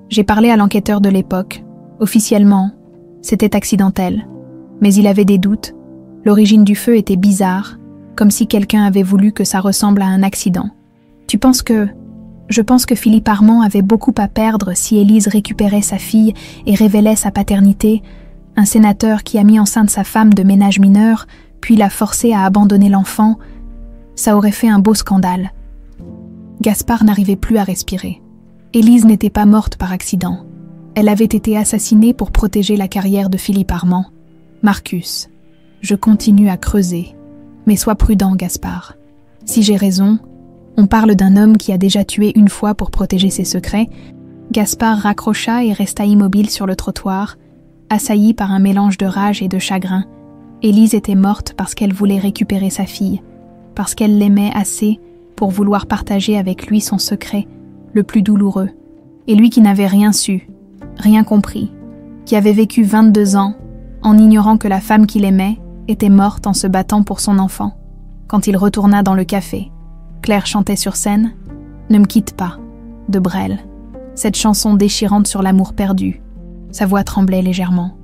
J'ai parlé à l'enquêteur de l'époque. Officiellement, c'était accidentel. Mais il avait des doutes. L'origine du feu était bizarre, comme si quelqu'un avait voulu que ça ressemble à un accident. Je pense que Philippe Armand avait beaucoup à perdre si Élise récupérait sa fille et révélait sa paternité, un sénateur qui a mis enceinte sa femme de ménage mineur, puis l'a forcée à abandonner l'enfant. Ça aurait fait un beau scandale. Gaspard n'arrivait plus à respirer. Élise n'était pas morte par accident. Elle avait été assassinée pour protéger la carrière de Philippe Armand. Marcus, je continue à creuser, mais sois prudent, Gaspard. Si j'ai raison, on parle d'un homme qui a déjà tué une fois pour protéger ses secrets. Gaspard raccrocha et resta immobile sur le trottoir, assailli par un mélange de rage et de chagrin. Élise était morte parce qu'elle voulait récupérer sa fille, parce qu'elle l'aimait assez pour vouloir partager avec lui son secret, le plus douloureux. Et lui qui n'avait rien su, rien compris, qui avait vécu 22 ans en ignorant que la femme qu'il aimait était morte en se battant pour son enfant. Quand il retourna dans le café, Claire chantait sur scène « Ne me quitte pas » de Brel, cette chanson déchirante sur l'amour perdu. Sa voix tremblait légèrement,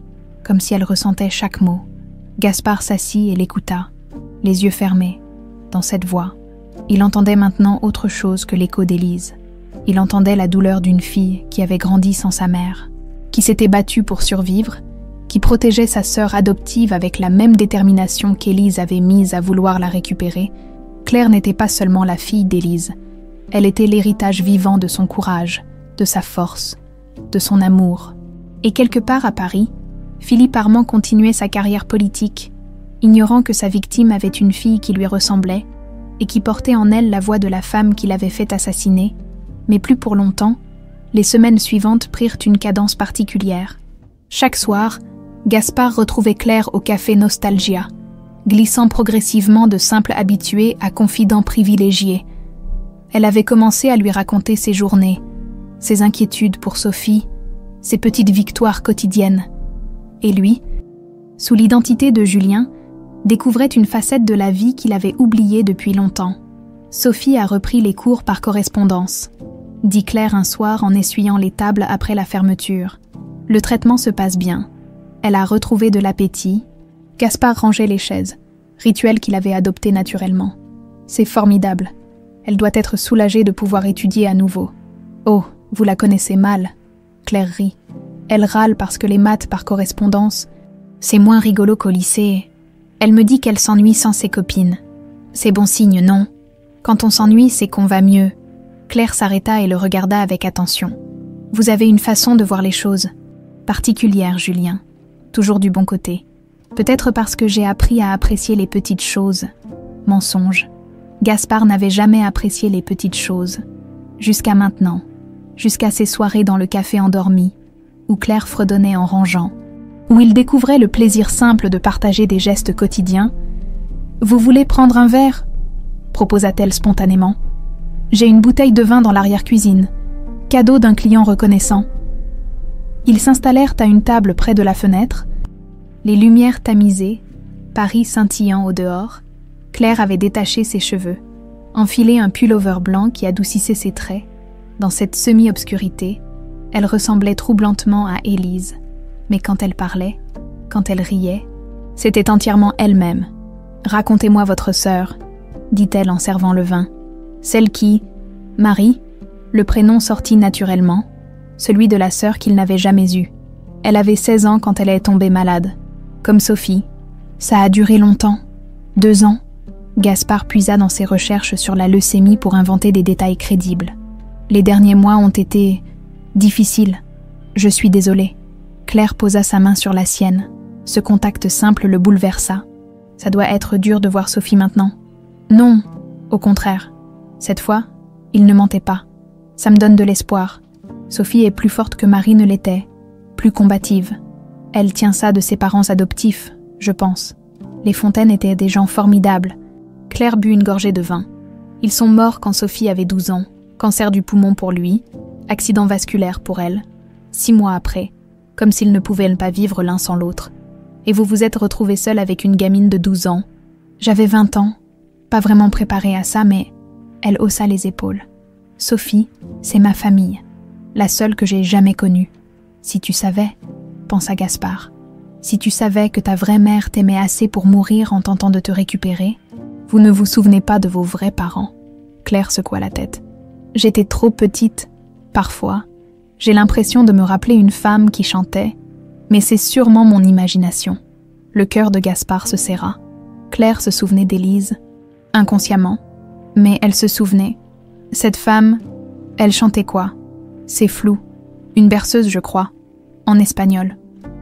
comme si elle ressentait chaque mot. Gaspard s'assit et l'écouta, les yeux fermés. Dans cette voix, il entendait maintenant autre chose que l'écho d'Élise. Il entendait la douleur d'une fille qui avait grandi sans sa mère, qui s'était battue pour survivre, qui protégeait sa sœur adoptive avec la même détermination qu'Élise avait mise à vouloir la récupérer. Claire n'était pas seulement la fille d'Élise, elle était l'héritage vivant de son courage, de sa force, de son amour. Et quelque part à Paris, Philippe Armand continuait sa carrière politique, ignorant que sa victime avait une fille qui lui ressemblait et qui portait en elle la voix de la femme qui l'avait fait assassiner. Mais plus pour longtemps, les semaines suivantes prirent une cadence particulière. Chaque soir, Gaspard retrouvait Claire au café Nostalgia, glissant progressivement de simple habitué à confident privilégié. Elle avait commencé à lui raconter ses journées, ses inquiétudes pour Sophie, ses petites victoires quotidiennes. Et lui, sous l'identité de Julien, découvrait une facette de la vie qu'il avait oubliée depuis longtemps. Sophie a repris les cours par correspondance, dit Claire un soir en essuyant les tables après la fermeture. Le traitement se passe bien. Elle a retrouvé de l'appétit. Gaspard rangeait les chaises, rituel qu'il avait adopté naturellement. C'est formidable. Elle doit être soulagée de pouvoir étudier à nouveau. Oh, vous la connaissez mal. Claire rit. Elle râle parce que les maths par correspondance, c'est moins rigolo qu'au lycée. Elle me dit qu'elle s'ennuie sans ses copines. C'est bon signe, non? Quand on s'ennuie, c'est qu'on va mieux. Claire s'arrêta et le regarda avec attention. Vous avez une façon de voir les choses. Particulière, Julien. Toujours du bon côté. Peut-être parce que j'ai appris à apprécier les petites choses. Mensonge. Gaspard n'avait jamais apprécié les petites choses. Jusqu'à maintenant. Jusqu'à ces soirées dans le café endormi, où Claire fredonnait en rangeant, où il découvrait le plaisir simple de partager des gestes quotidiens. « Vous voulez prendre un verre ?» proposa-t-elle spontanément. « J'ai une bouteille de vin dans l'arrière-cuisine, cadeau d'un client reconnaissant. » Ils s'installèrent à une table près de la fenêtre, les lumières tamisées, Paris scintillant au dehors. Claire avait détaché ses cheveux, enfilé un pull-over blanc qui adoucissait ses traits. Dans cette semi-obscurité, elle ressemblait troublantement à Élise. Mais quand elle parlait, quand elle riait, c'était entièrement elle-même. « Racontez-moi votre sœur, » dit-elle en servant le vin. Celle qui, Marie, le prénom sortit naturellement, celui de la sœur qu'il n'avait jamais eue. Elle avait 16 ans quand elle est tombée malade. Comme Sophie. Ça a duré longtemps. 2 ans. Gaspard puisa dans ses recherches sur la leucémie pour inventer des détails crédibles. Les derniers mois ont été difficiles. Je suis désolée. Claire posa sa main sur la sienne. Ce contact simple le bouleversa. Ça doit être dur de voir Sophie maintenant. Non, au contraire. Cette fois, il ne mentait pas. Ça me donne de l'espoir. Sophie est plus forte que Marie ne l'était, plus combative. Elle tient ça de ses parents adoptifs, je pense. Les Fontaine étaient des gens formidables. Claire but une gorgée de vin. Ils sont morts quand Sophie avait 12 ans, cancer du poumon pour lui, accident vasculaire pour elle, 6 mois après, comme s'ils ne pouvaient pas vivre l'un sans l'autre. Et vous vous êtes retrouvés seul avec une gamine de 12 ans. J'avais 20 ans, pas vraiment préparée à ça, mais elle haussa les épaules. Sophie, c'est ma famille, la seule que j'ai jamais connue. Si tu savais, pensa Gaspard, si tu savais que ta vraie mère t'aimait assez pour mourir en tentant de te récupérer, vous ne vous souvenez pas de vos vrais parents. Claire secoua la tête. J'étais trop petite, parfois. J'ai l'impression de me rappeler une femme qui chantait, mais c'est sûrement mon imagination. Le cœur de Gaspard se serra. Claire se souvenait d'Élise, inconsciemment, mais elle se souvenait. Cette femme, elle chantait quoi? C'est flou. Une berceuse, je crois, en espagnol.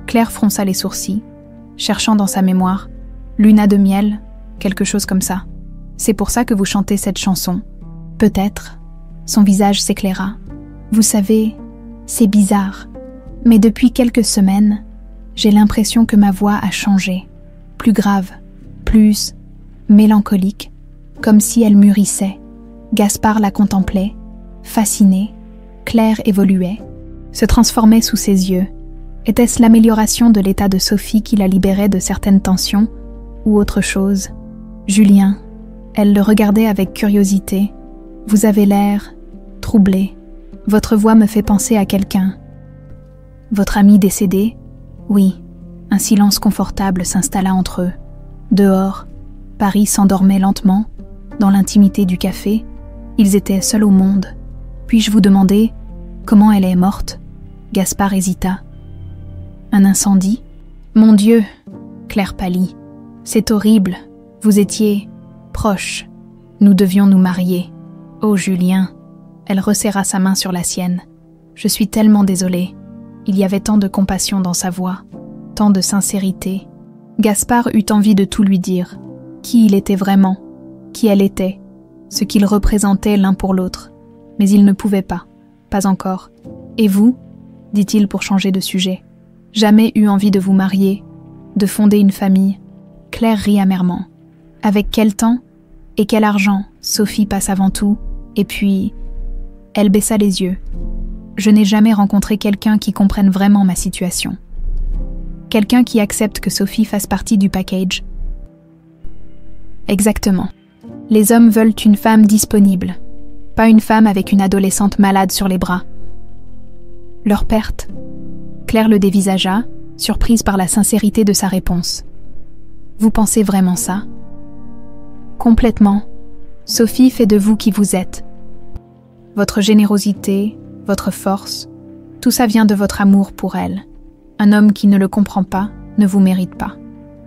Claire fronça les sourcils, cherchant dans sa mémoire. Luna de miel, quelque chose comme ça. C'est pour ça que vous chantez cette chanson. Peut-être. Son visage s'éclaira. Vous savez, c'est bizarre, mais depuis quelques semaines, j'ai l'impression que ma voix a changé. Plus grave, plus mélancolique, comme si elle mûrissait. Gaspard la contemplait, fasciné. Claire évoluait, se transformait sous ses yeux. Était-ce l'amélioration de l'état de Sophie qui la libérait de certaines tensions, ou autre chose? Julien, elle le regardait avec curiosité. Vous avez l'air troublé. Votre voix me fait penser à quelqu'un. Votre ami décédé? Oui. Un silence confortable s'installa entre eux. Dehors, Paris s'endormait lentement. Dans l'intimité du café, ils étaient seuls au monde. Puis-je vous demander comment elle est morte? Gaspard hésita. Un incendie? Mon Dieu! Claire pâlit. C'est horrible. Vous étiez proches. Nous devions nous marier. Oh Julien! Elle resserra sa main sur la sienne. Je suis tellement désolée. Il y avait tant de compassion dans sa voix, tant de sincérité. Gaspard eut envie de tout lui dire. Qui il était vraiment, qui elle était, ce qu'ils représentaient l'un pour l'autre. Mais il ne pouvait pas encore. Et vous? Dit-il pour changer de sujet. Jamais eu envie de vous marier, de fonder une famille. Claire rit amèrement. Avec quel temps et quel argent Sophie passe avant tout, et puis... Elle baissa les yeux. Je n'ai jamais rencontré quelqu'un qui comprenne vraiment ma situation. Quelqu'un qui accepte que Sophie fasse partie du package. Exactement. Les hommes veulent une femme disponible, pas une femme avec une adolescente malade sur les bras. Leur perte. Claire le dévisagea, surprise par la sincérité de sa réponse. Vous pensez vraiment ça? Complètement. Sophie fait de vous qui vous êtes. Votre générosité, votre force, tout ça vient de votre amour pour elle. Un homme qui ne le comprend pas ne vous mérite pas.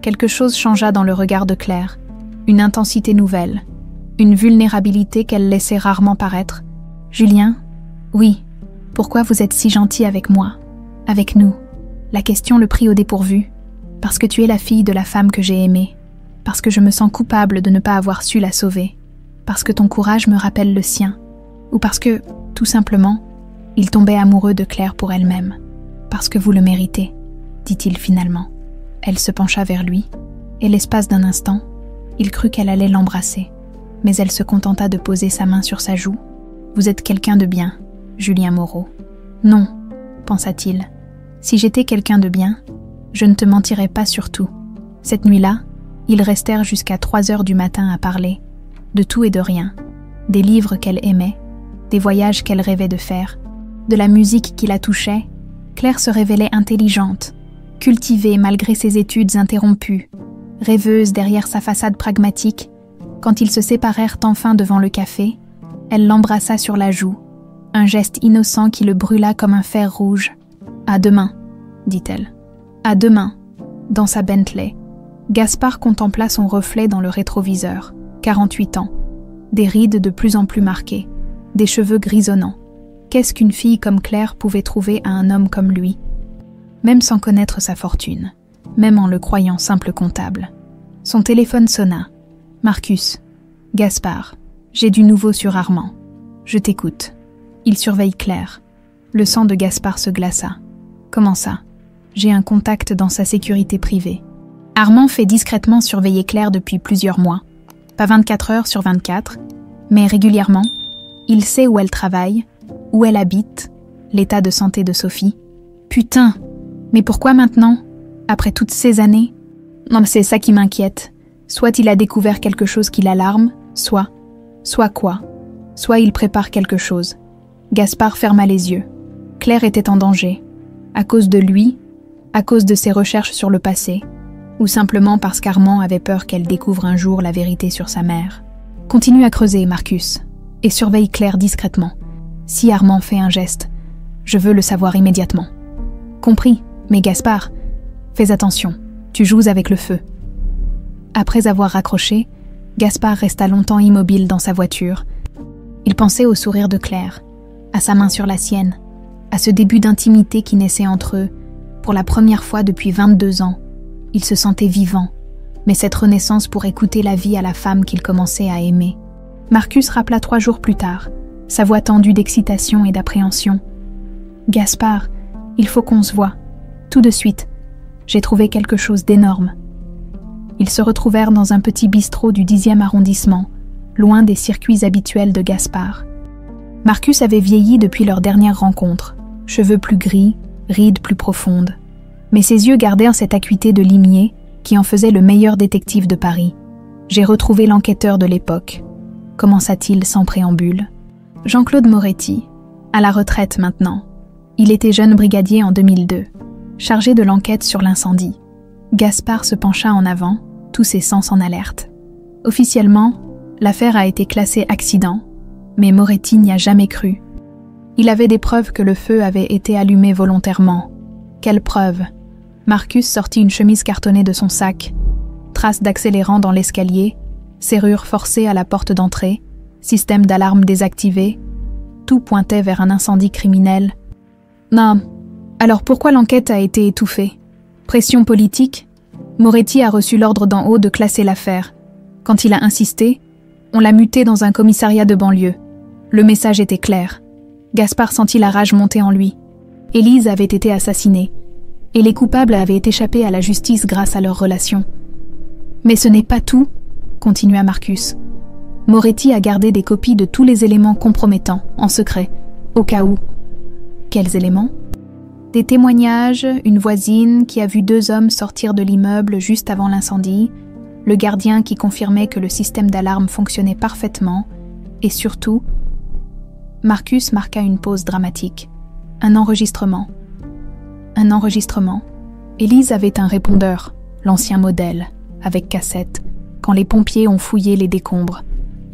Quelque chose changea dans le regard de Claire, une intensité nouvelle, une vulnérabilité qu'elle laissait rarement paraître. Julien? Oui. Pourquoi vous êtes si gentil avec moi, avec nous? La question le prit au dépourvu. Parce que tu es la fille de la femme que j'ai aimée. Parce que je me sens coupable de ne pas avoir su la sauver. Parce que ton courage me rappelle le sien. Ou parce que, tout simplement, il tombait amoureux de Claire pour elle-même. Parce que vous le méritez. dit-il finalement. Elle se pencha vers lui, et l'espace d'un instant, il crut qu'elle allait l'embrasser. Mais elle se contenta de poser sa main sur sa joue. « Vous êtes quelqu'un de bien, Julien Moreau. »« Non, pensa-t-il. Si j'étais quelqu'un de bien, je ne te mentirais pas sur tout. » Cette nuit-là, ils restèrent jusqu'à 3 heures du matin à parler, de tout et de rien, des livres qu'elle aimait, des voyages qu'elle rêvait de faire, de la musique qui la touchait. Claire se révélait intelligente, cultivée malgré ses études interrompues, rêveuse derrière sa façade pragmatique. Quand ils se séparèrent enfin devant le café, elle l'embrassa sur la joue, un geste innocent qui le brûla comme un fer rouge. « À demain », dit-elle. « À demain », dans sa Bentley. Gaspard contempla son reflet dans le rétroviseur. 48 ans, des rides de plus en plus marquées, des cheveux grisonnants. Qu'est-ce qu'une fille comme Claire pouvait trouver à un homme comme lui? Même sans connaître sa fortune, même en le croyant simple comptable. Son téléphone sonna. « Marcus, Gaspard, j'ai du nouveau sur Armand. Je t'écoute. » Il surveille Claire. Le sang de Gaspard se glaça. « Comment ça? J'ai un contact dans sa sécurité privée. » Armand fait discrètement surveiller Claire depuis plusieurs mois. Pas 24 heures sur 24, mais régulièrement. Il sait où elle travaille, où elle habite, l'état de santé de Sophie. Putain, mais pourquoi maintenant? Après toutes ces années? Non, mais c'est ça qui m'inquiète. Soit il a découvert quelque chose qui l'alarme, soit quoi? Soit il prépare quelque chose. Gaspard ferma les yeux. Claire était en danger. À cause de lui, à cause de ses recherches sur le passé, ou simplement parce qu'Armand avait peur qu'elle découvre un jour la vérité sur sa mère. Continue à creuser, Marcus, et surveille Claire discrètement. Si Armand fait un geste, je veux le savoir immédiatement. Compris, mais Gaspard, fais attention, tu joues avec le feu. Après avoir raccroché, Gaspard resta longtemps immobile dans sa voiture. Il pensait au sourire de Claire, à sa main sur la sienne, à ce début d'intimité qui naissait entre eux, pour la première fois depuis 22 ans. Il se sentait vivant, mais cette renaissance pourrait coûter la vie à la femme qu'il commençait à aimer. Marcus rappela 3 jours plus tard, sa voix tendue d'excitation et d'appréhension. « Gaspard, il faut qu'on se voie. Tout de suite. J'ai trouvé quelque chose d'énorme. » Ils se retrouvèrent dans un petit bistrot du 10e arrondissement, loin des circuits habituels de Gaspard. Marcus avait vieilli depuis leur dernière rencontre, cheveux plus gris, rides plus profondes. Mais ses yeux gardèrent cette acuité de limier qui en faisait le meilleur détective de Paris. « J'ai retrouvé l'enquêteur de l'époque », commença-t-il sans préambule. Jean-Claude Moretti, à la retraite maintenant. Il était jeune brigadier en 2002, chargé de l'enquête sur l'incendie. Gaspard se pencha en avant, tous ses sens en alerte. Officiellement, l'affaire a été classée accident, mais Moretti n'y a jamais cru. Il avait des preuves que le feu avait été allumé volontairement. Quelles preuves? Marcus sortit une chemise cartonnée de son sac, traces d'accélérant dans l'escalier, serrure forcée à la porte d'entrée, système d'alarme désactivé. Tout pointait vers un incendie criminel. Non, alors pourquoi l'enquête a été étouffée? Pression politique? Moretti a reçu l'ordre d'en haut de classer l'affaire. Quand il a insisté, on l'a muté dans un commissariat de banlieue. Le message était clair. Gaspard sentit la rage monter en lui. Élise avait été assassinée, et les coupables avaient échappé à la justice grâce à leur relation. Mais ce n'est pas tout, continua Marcus. Moretti a gardé des copies de tous les éléments compromettants, en secret, au cas où. Quels éléments? Des témoignages, une voisine qui a vu 2 hommes sortir de l'immeuble juste avant l'incendie, le gardien qui confirmait que le système d'alarme fonctionnait parfaitement, et surtout, Marcus marqua une pause dramatique. Un enregistrement. Un enregistrement. Élise avait un répondeur, l'ancien modèle, avec cassette. Quand les pompiers ont fouillé les décombres,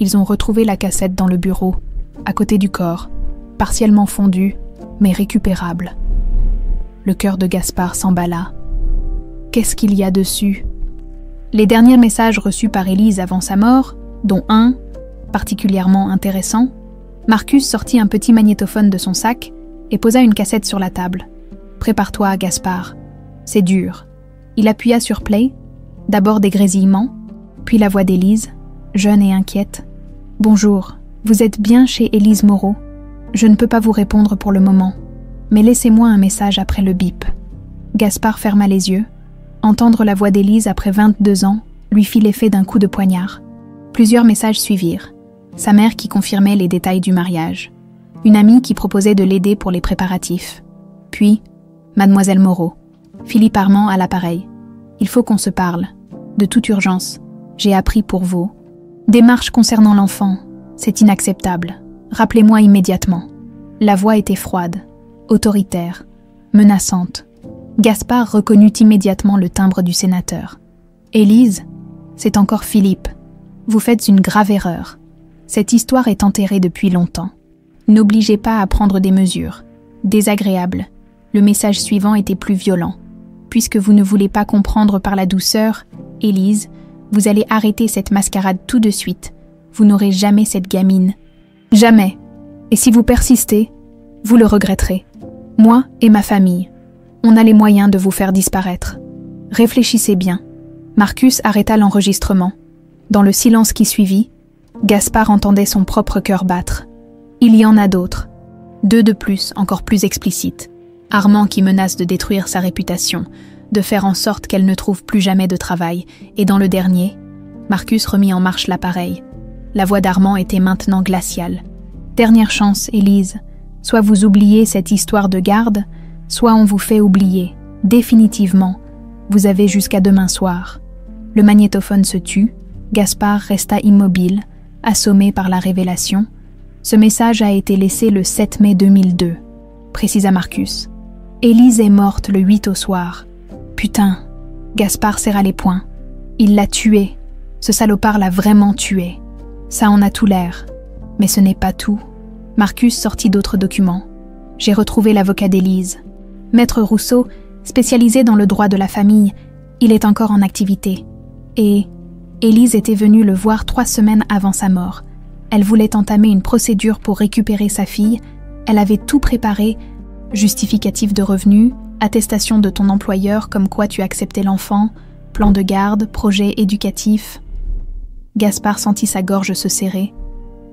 ils ont retrouvé la cassette dans le bureau, à côté du corps, partiellement fondue, mais récupérable. Le cœur de Gaspard s'emballa. Qu'est-ce qu'il y a dessus? Les derniers messages reçus par Élise avant sa mort, dont un, particulièrement intéressant, Marcus sortit un petit magnétophone de son sac et posa une cassette sur la table. « Prépare-toi, Gaspard. C'est dur. » Il appuya sur play, d'abord des grésillements, puis la voix d'Élise, jeune et inquiète. « Bonjour, vous êtes bien chez Élise Moreau. Je ne peux pas vous répondre pour le moment, mais laissez-moi un message après le bip. » Gaspard ferma les yeux. Entendre la voix d'Élise après 22 ans lui fit l'effet d'un coup de poignard. Plusieurs messages suivirent. Sa mère qui confirmait les détails du mariage. Une amie qui proposait de l'aider pour les préparatifs. Puis, Mademoiselle Moreau. Philippe Armand à l'appareil. Il faut qu'on se parle. De toute urgence. J'ai appris pour vous. Démarche concernant l'enfant. C'est inacceptable. Rappelez-moi immédiatement. La voix était froide, autoritaire, menaçante. Gaspard reconnut immédiatement le timbre du sénateur. « Élise, c'est encore Philippe. Vous faites une grave erreur. Cette histoire est enterrée depuis longtemps. N'obligez pas à prendre des mesures. Désagréables. Le message suivant était plus violent. Puisque vous ne voulez pas comprendre par la douceur, Élise, vous allez arrêter cette mascarade tout de suite. Vous n'aurez jamais cette gamine. Jamais. Et si vous persistez, vous le regretterez. Moi et ma famille, on a les moyens de vous faire disparaître. Réfléchissez bien. » Marcus arrêta l'enregistrement. Dans le silence qui suivit, Gaspard entendait son propre cœur battre. Il y en a d'autres. 2 de plus, encore plus explicites. Armand qui menace de détruire sa réputation, de faire en sorte qu'elle ne trouve plus jamais de travail. Et dans le dernier, Marcus remit en marche l'appareil. La voix d'Armand était maintenant glaciale. « Dernière chance, Élise. Soit vous oubliez cette histoire de garde, soit on vous fait oublier. Définitivement. Vous avez jusqu'à demain soir. » Le magnétophone se tut. Gaspard resta immobile, assommé par la révélation. Ce message a été laissé le 7 mai 2002, précisa Marcus. Élise est morte le 8 au soir. Putain, Gaspard serra les poings. Il l'a tuée. Ce salopard l'a vraiment tuée. Ça en a tout l'air. Mais ce n'est pas tout. Marcus sortit d'autres documents. J'ai retrouvé l'avocat d'Élise. Maître Rousseau, spécialisé dans le droit de la famille, il est encore en activité. Et Élise était venue le voir 3 semaines avant sa mort. Elle voulait entamer une procédure pour récupérer sa fille. Elle avait tout préparé, justificatif de revenus, attestation de ton employeur comme quoi tu acceptais l'enfant, plan de garde, projet éducatif. Gaspard sentit sa gorge se serrer.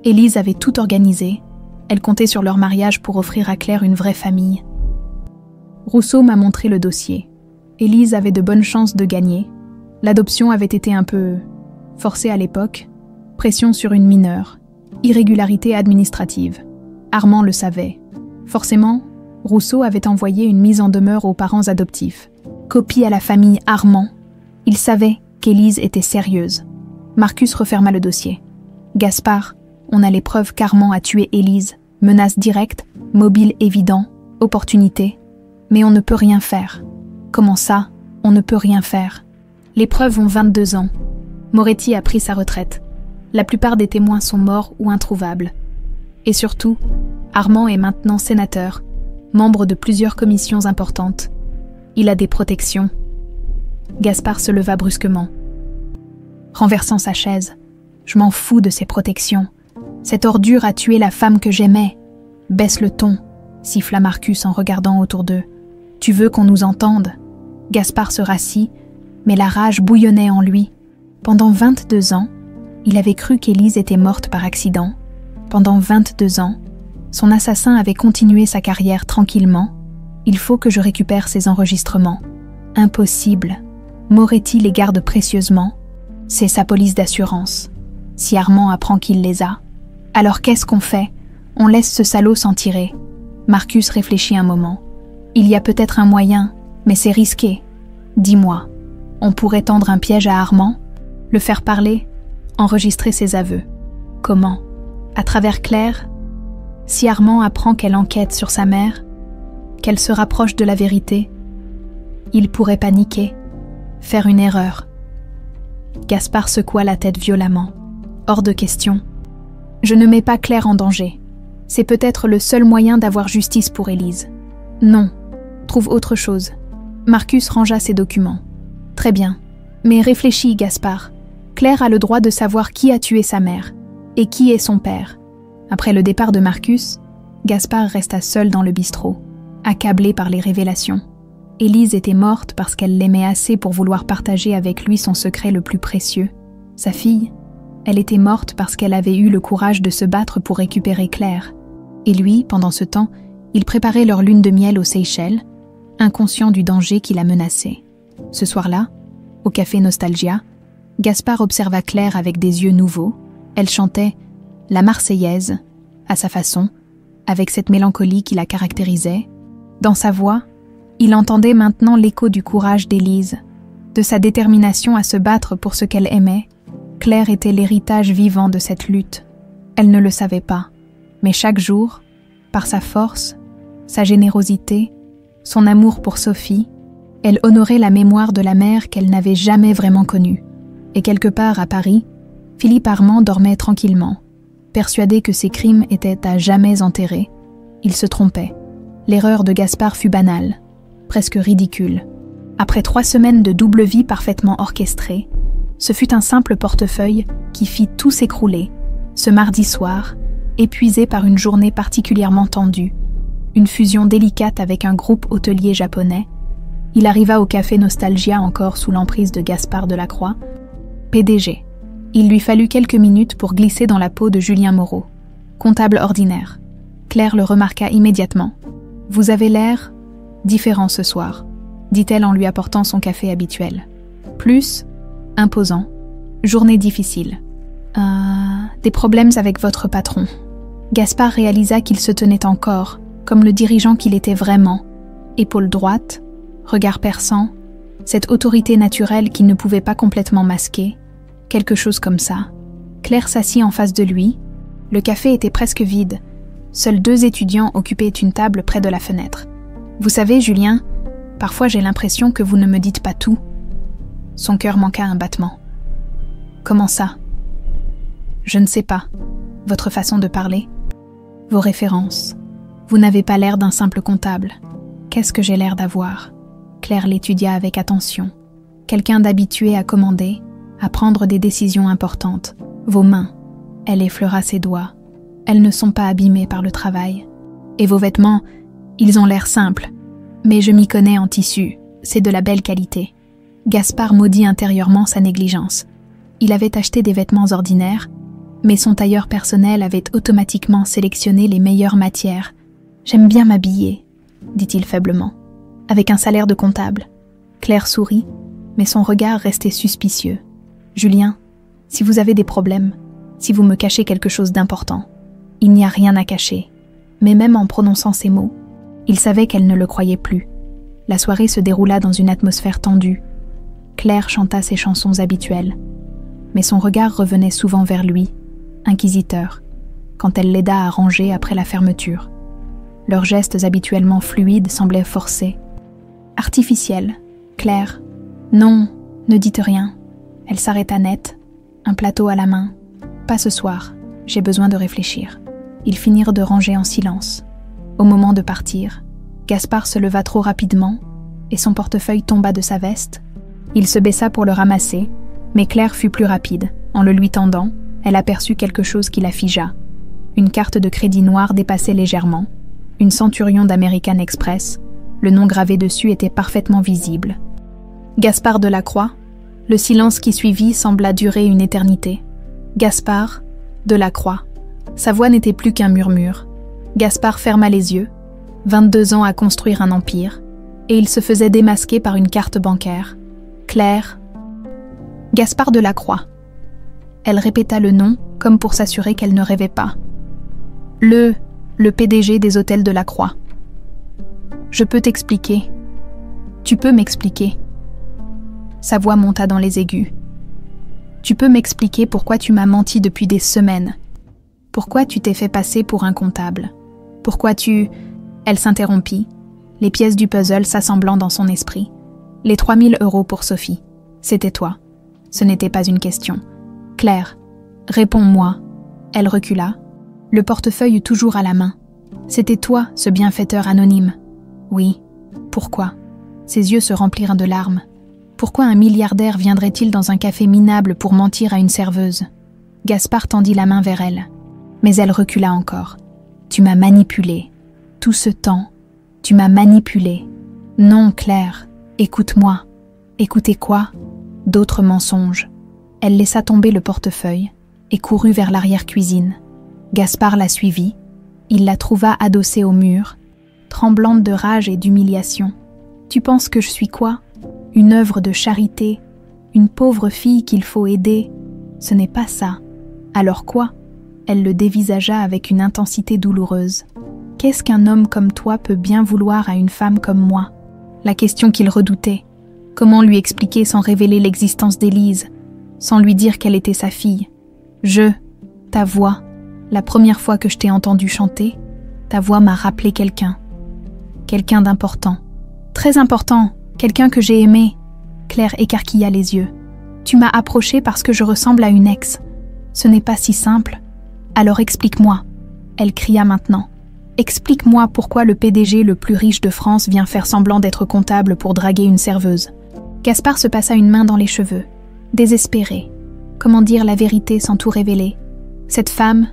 Élise avait tout organisé. Elle comptait sur leur mariage pour offrir à Claire une vraie famille. Rousseau m'a montré le dossier. Élise avait de bonnes chances de gagner. L'adoption avait été un peu forcée à l'époque. Pression sur une mineure. Irrégularité administrative. Armand le savait. Forcément, Rousseau avait envoyé une mise en demeure aux parents adoptifs. Copie à la famille Armand. Il savait qu'Élise était sérieuse. Marcus referma le dossier. Gaspard, on a les preuves qu'Armand a tué Élise. Menace directe, mobile évident, opportunité. Mais on ne peut rien faire. Comment ça, on ne peut rien faire? Les preuves ont 22 ans. Moretti a pris sa retraite. La plupart des témoins sont morts ou introuvables. Et surtout, Armand est maintenant sénateur, membre de plusieurs commissions importantes. Il a des protections. Gaspard se leva brusquement, renversant sa chaise. Je m'en fous de ces protections. Cette ordure a tué la femme que j'aimais. Baisse le ton, siffla Marcus en regardant autour d'eux. Tu veux qu'on nous entende? Gaspard se rassit, mais la rage bouillonnait en lui. Pendant 22 ans, il avait cru qu'Élise était morte par accident. Pendant 22 ans, son assassin avait continué sa carrière tranquillement. Il faut que je récupère ces enregistrements. Impossible. Moretti les garde précieusement. C'est sa police d'assurance. Si Armand apprend qu'il les a, alors qu'est-ce qu'on fait? On laisse ce salaud s'en tirer. Marcus réfléchit un moment. Il y a peut-être un moyen, mais c'est risqué. Dis-moi, on pourrait tendre un piège à Armand, le faire parler, enregistrer ses aveux. Comment? À travers Claire? Si Armand apprend qu'elle enquête sur sa mère, qu'elle se rapproche de la vérité, il pourrait paniquer, faire une erreur. Gaspard secoua la tête violemment. Hors de question. Je ne mets pas Claire en danger. C'est peut-être le seul moyen d'avoir justice pour Élise. Non, trouve autre chose. Marcus rangea ses documents. Très bien, mais réfléchis, Gaspard. Claire a le droit de savoir qui a tué sa mère et qui est son père. Après le départ de Marcus, Gaspard resta seul dans le bistrot, accablé par les révélations. Élise était morte parce qu'elle l'aimait assez pour vouloir partager avec lui son secret le plus précieux. Sa fille, elle était morte parce qu'elle avait eu le courage de se battre pour récupérer Claire. Et lui, pendant ce temps, il préparait leur lune de miel aux Seychelles. inconscient du danger qui la menaçait. Ce soir-là, au café Nostalgia, Gaspard observa Claire avec des yeux nouveaux. Elle chantait « La Marseillaise » à sa façon, avec cette mélancolie qui la caractérisait. Dans sa voix, il entendait maintenant l'écho du courage d'Élise, de sa détermination à se battre pour ce qu'elle aimait. Claire était l'héritage vivant de cette lutte. Elle ne le savait pas, mais chaque jour, par sa force, sa générosité, son amour pour Sophie, elle honorait la mémoire de la mère qu'elle n'avait jamais vraiment connue. Et quelque part à Paris, Philippe Armand dormait tranquillement. Persuadé que ses crimes étaient à jamais enterrés, il se trompait. L'erreur de Gaspard fut banale, presque ridicule. Après 3 semaines de double vie parfaitement orchestrée, ce fut un simple portefeuille qui fit tout s'écrouler, ce mardi soir, épuisé par une journée particulièrement tendue, une fusion délicate avec un groupe hôtelier japonais. Il arriva au café Nostalgia encore sous l'emprise de Gaspard Delacroix, PDG. Il lui fallut quelques minutes pour glisser dans la peau de Julien Moreau, comptable ordinaire. Claire le remarqua immédiatement. « Vous avez l'air différent ce soir », dit-elle en lui apportant son café habituel. Plus imposant. Journée difficile. Des problèmes avec votre patron. Gaspard réalisa qu'il se tenait encore, comme le dirigeant qu'il était vraiment. Épaule droite, regard perçant, cette autorité naturelle qu'il ne pouvait pas complètement masquer. Quelque chose comme ça. Claire s'assit en face de lui. Le café était presque vide. Seuls 2 étudiants occupaient une table près de la fenêtre. « Vous savez, Julien, parfois j'ai l'impression que vous ne me dites pas tout. » Son cœur manqua un battement. « Comment ça ? » ?»« Je ne sais pas. Votre façon de parler. Vos références. Vous n'avez pas l'air d'un simple comptable. Qu'est-ce que j'ai l'air d'avoir ?» Claire l'étudia avec attention. Quelqu'un d'habitué à commander, à prendre des décisions importantes. Vos mains. Elle effleura ses doigts. Elles ne sont pas abîmées par le travail. Et vos vêtements, ils ont l'air simples. Mais je m'y connais en tissu. C'est de la belle qualité. Gaspard maudit intérieurement sa négligence. Il avait acheté des vêtements ordinaires, mais son tailleur personnel avait automatiquement sélectionné les meilleures matières. « J'aime bien m'habiller », dit-il faiblement, avec un salaire de comptable. Claire sourit, mais son regard restait suspicieux. « Julien, si vous avez des problèmes, si vous me cachez quelque chose d'important, il n'y a rien à cacher. » Mais même en prononçant ces mots, il savait qu'elle ne le croyait plus. La soirée se déroula dans une atmosphère tendue. Claire chanta ses chansons habituelles, mais son regard revenait souvent vers lui, inquisiteur, quand elle l'aida à ranger après la fermeture. Leurs gestes habituellement fluides semblaient forcés. Artificiels. Claire. « Non, ne dites rien. » Elle s'arrêta net, un plateau à la main. « Pas ce soir, j'ai besoin de réfléchir. » Ils finirent de ranger en silence. Au moment de partir, Gaspard se leva trop rapidement et son portefeuille tomba de sa veste. Il se baissa pour le ramasser, mais Claire fut plus rapide. En le lui tendant, elle aperçut quelque chose qui la figea. Une carte de crédit noire dépassait légèrement. Une Centurion d'American Express. Le nom gravé dessus était parfaitement visible. Gaspard Delacroix. Le silence qui suivit sembla durer une éternité. Gaspard Delacroix. Sa voix n'était plus qu'un murmure. Gaspard ferma les yeux. 22 ans à construire un empire, et il se faisait démasquer par une carte bancaire. Claire. Gaspard Delacroix. Elle répéta le nom, comme pour s'assurer qu'elle ne rêvait pas. Le PDG des hôtels Delacroix. Je peux t'expliquer. Tu peux m'expliquer. Sa voix monta dans les aigus. Tu peux m'expliquer pourquoi tu m'as menti depuis des semaines. Pourquoi tu t'es fait passer pour un comptable? Pourquoi tu... Elle s'interrompit, les pièces du puzzle s'assemblant dans son esprit. Les 3 000 € pour Sophie. C'était toi. Ce n'était pas une question. Claire, réponds-moi. Elle recula, le portefeuille toujours à la main. C'était toi, ce bienfaiteur anonyme. Oui. Pourquoi? Ses yeux se remplirent de larmes. Pourquoi un milliardaire viendrait-il dans un café minable pour mentir à une serveuse? Gaspard tendit la main vers elle. Mais elle recula encore. Tu m'as manipulée. Tout ce temps, tu m'as manipulée. Non, Claire, écoute-moi. Écoutez quoi? D'autres mensonges. Elle laissa tomber le portefeuille et courut vers l'arrière-cuisine. Gaspard la suivit. Il la trouva adossée au mur, tremblante de rage et d'humiliation. Tu penses que je suis quoi? Une œuvre de charité? Une pauvre fille qu'il faut aider? Ce n'est pas ça. Alors quoi? Elle le dévisagea avec une intensité douloureuse. Qu'est-ce qu'un homme comme toi peut bien vouloir à une femme comme moi? La question qu'il redoutait. Comment lui expliquer sans révéler l'existence d'Élise, sans lui dire qu'elle était sa fille? Ta voix, la première fois que je t'ai entendu chanter, ta voix m'a rappelé quelqu'un. Quelqu'un d'important. Très important, quelqu'un que j'ai aimé. Claire écarquilla les yeux. Tu m'as approchée parce que je ressemble à une ex. Ce n'est pas si simple. Alors explique-moi. Elle cria maintenant. Explique-moi pourquoi le PDG le plus riche de France vient faire semblant d'être comptable pour draguer une serveuse. Gaspard se passa une main dans les cheveux. Désespéré. Comment dire la vérité sans tout révéler? Cette femme,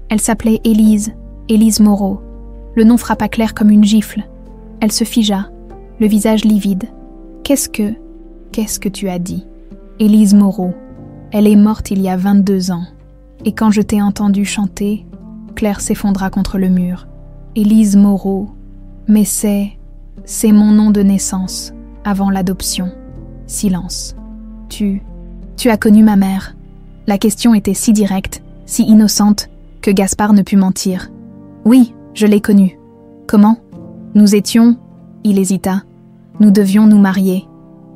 elle s'appelait Élise, Élise Moreau. Le nom frappa Claire comme une gifle. Elle se figea, le visage livide. Qu'est-ce que tu as dit? Élise Moreau. Elle est morte il y a 22 ans. Et quand je t'ai entendu chanter, Claire s'effondra contre le mur. Élise Moreau. Mais c'est mon nom de naissance, avant l'adoption. Silence. Tu as connu ma mère. La question était si directe, si innocente, que Gaspard ne put mentir. Oui, je l'ai connue. Comment? Nous étions... Il hésita. Nous devions nous marier.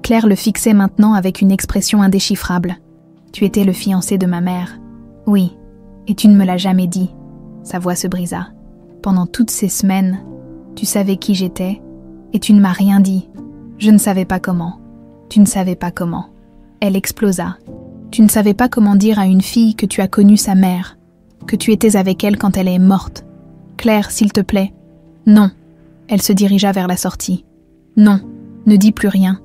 Claire le fixait maintenant avec une expression indéchiffrable. Tu étais le fiancé de ma mère. Oui, et tu ne me l'as jamais dit. Sa voix se brisa. Pendant toutes ces semaines, tu savais qui j'étais, et tu ne m'as rien dit. Je ne savais pas comment. Tu ne savais pas comment. Elle explosa. Tu ne savais pas comment dire à une fille que tu as connu sa mère, que tu étais avec elle quand elle est morte. Claire, s'il te plaît. Non. Elle se dirigea vers la sortie. Non, ne dis plus rien.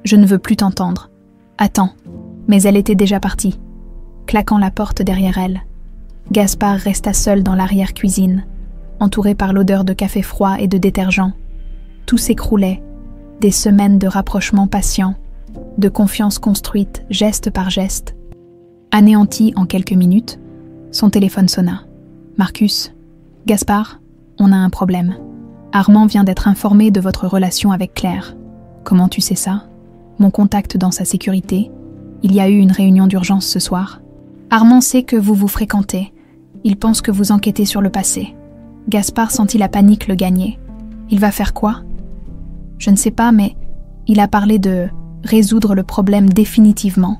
Je ne veux plus t'entendre. Attends. Mais elle était déjà partie, claquant la porte derrière elle. Gaspard resta seul dans l'arrière-cuisine, entouré par l'odeur de café froid et de détergent. Tout s'écroulait, des semaines de rapprochement patient, de confiance construite geste par geste. Anéanti en quelques minutes, son téléphone sonna. « Marcus, Gaspard, on a un problème. Armand vient d'être informé de votre relation avec Claire. Comment tu sais ça? Mon contact dans sa sécurité. Il y a eu une réunion d'urgence ce soir. Armand sait que vous vous fréquentez. Il pense que vous enquêtez sur le passé. » Gaspard sentit la panique le gagner. Il va faire quoi? Je ne sais pas, mais il a parlé de résoudre le problème définitivement.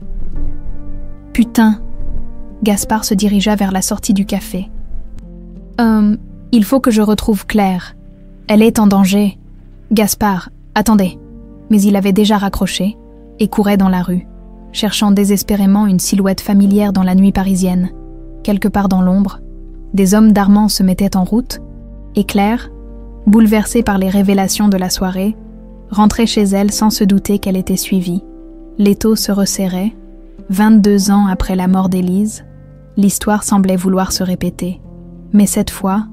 Putain! Gaspard se dirigea vers la sortie du café. Il faut que je retrouve Claire. Elle est en danger. Gaspard, attendez. Mais il avait déjà raccroché et courait dans la rue, cherchant désespérément une silhouette familière dans la nuit parisienne. Quelque part dans l'ombre, des hommes d'Armand se mettaient en route, et Claire, bouleversée par les révélations de la soirée, rentrait chez elle sans se douter qu'elle était suivie. L'étau se resserrait. 22 ans après la mort d'Élise, l'histoire semblait vouloir se répéter. Mais cette fois,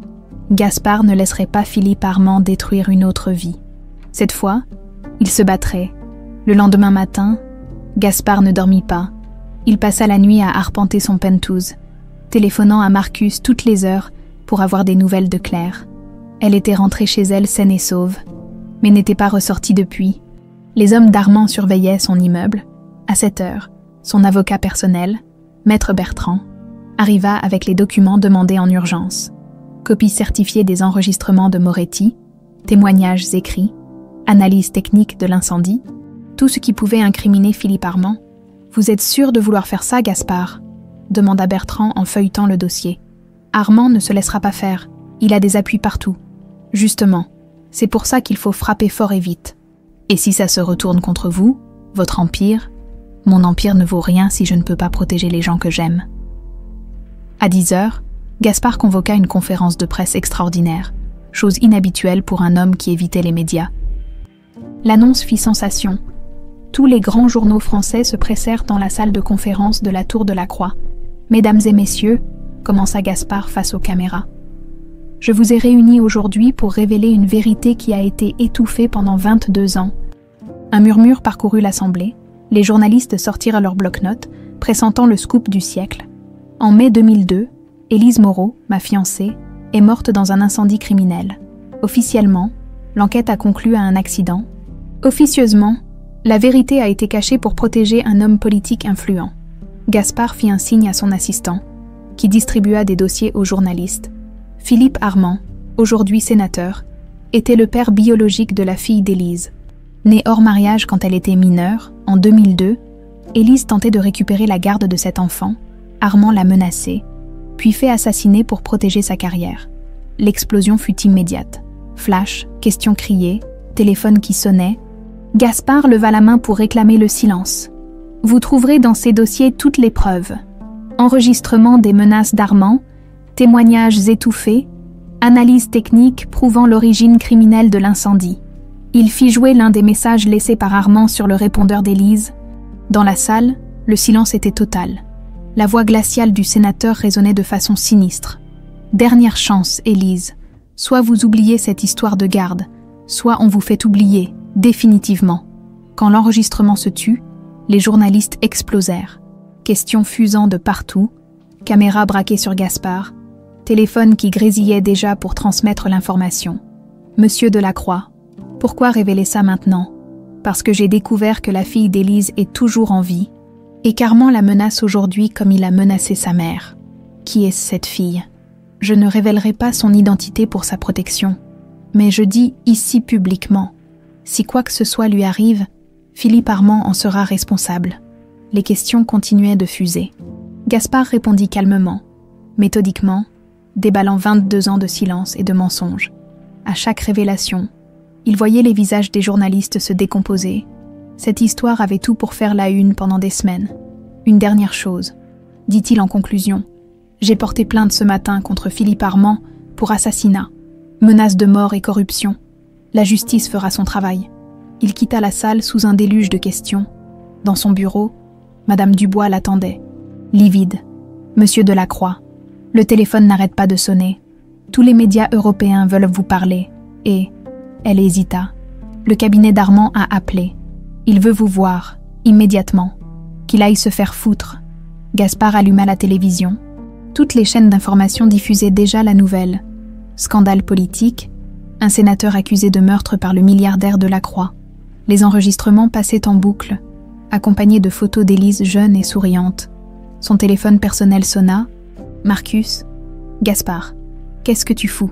Gaspard ne laisserait pas Philippe Armand détruire une autre vie. Cette fois, il se battrait. Le lendemain matin, Gaspard ne dormit pas. Il passa la nuit à arpenter son penthouse, téléphonant à Marcus toutes les heures pour avoir des nouvelles de Claire. Elle était rentrée chez elle saine et sauve, mais n'était pas ressortie depuis. Les hommes d'Armand surveillaient son immeuble. À 7 heures, son avocat personnel, Maître Bertrand, arriva avec les documents demandés en urgence. Copie certifiée des enregistrements de Moretti, témoignages écrits, analyse technique de l'incendie, tout ce qui pouvait incriminer Philippe Armand. « Vous êtes sûr de vouloir faire ça, Gaspard ?» demanda Bertrand en feuilletant le dossier. « Armand ne se laissera pas faire, il a des appuis partout. Justement, c'est pour ça qu'il faut frapper fort et vite. Et si ça se retourne contre vous, votre empire, mon empire ne vaut rien si je ne peux pas protéger les gens que j'aime. » À 10 heures, Gaspard convoqua une conférence de presse extraordinaire, chose inhabituelle pour un homme qui évitait les médias. L'annonce fit sensation. Tous les grands journaux français se pressèrent dans la salle de conférence de la Tour de la Croix. « Mesdames et messieurs, » commença Gaspard face aux caméras. « Je vous ai réunis aujourd'hui pour révéler une vérité qui a été étouffée pendant 22 ans. » Un murmure parcourut l'assemblée. Les journalistes sortirent leurs bloc-notes, pressentant le scoop du siècle. En mai 2002, Élise Moreau, ma fiancée, est morte dans un incendie criminel. Officiellement, l'enquête a conclu à un accident, Officieusement, la vérité a été cachée pour protéger un homme politique influent. Gaspard fit un signe à son assistant, qui distribua des dossiers aux journalistes. Philippe Armand, aujourd'hui sénateur, était le père biologique de la fille d'Élise. Née hors mariage quand elle était mineure, en 2002, Élise tentait de récupérer la garde de cet enfant, Armand l'a menacé, puis fait assassiner pour protéger sa carrière. L'explosion fut immédiate. Flash, questions criées, téléphone qui sonnait. Gaspard leva la main pour réclamer le silence. Vous trouverez dans ces dossiers toutes les preuves. Enregistrement des menaces d'Armand, témoignages étouffés, analyse technique prouvant l'origine criminelle de l'incendie. Il fit jouer l'un des messages laissés par Armand sur le répondeur d'Élise. Dans la salle, le silence était total. La voix glaciale du sénateur résonnait de façon sinistre. Dernière chance, Élise. Soit vous oubliez cette histoire de garde, soit on vous fait oublier, définitivement. Quand l'enregistrement se tut, les journalistes explosèrent. Questions fusant de partout, caméras braquées sur Gaspard, téléphone qui grésillait déjà pour transmettre l'information. Monsieur Delacroix, pourquoi révéler ça maintenant? Parce que j'ai découvert que la fille d'Élise est toujours en vie, et qu'Armand la menace aujourd'hui comme il a menacé sa mère. Qui est cette fille? Je ne révélerai pas son identité pour sa protection, mais je dis ici publiquement, si quoi que ce soit lui arrive, Philippe Armand en sera responsable. Les questions continuaient de fuser. Gaspard répondit calmement, méthodiquement, déballant 22 ans de silence et de mensonges. À chaque révélation, il voyait les visages des journalistes se décomposer. Cette histoire avait tout pour faire la une pendant des semaines. Une dernière chose, dit-il en conclusion. J'ai porté plainte ce matin contre Philippe Armand pour assassinat, menace de mort et corruption. La justice fera son travail. Il quitta la salle sous un déluge de questions. Dans son bureau, Madame Dubois l'attendait, livide. Monsieur Delacroix, le téléphone n'arrête pas de sonner. Tous les médias européens veulent vous parler. Et, elle hésita. Le cabinet d'Armand a appelé. Il veut vous voir, immédiatement. Qu'il aille se faire foutre. Gaspard alluma la télévision. Toutes les chaînes d'information diffusaient déjà la nouvelle. Scandale politique, un sénateur accusé de meurtre par le milliardaire Delacroix. Les enregistrements passaient en boucle, accompagnés de photos d'Élise jeune et souriante. Son téléphone personnel sonna. Marcus, Gaspard, qu'est-ce que tu fous?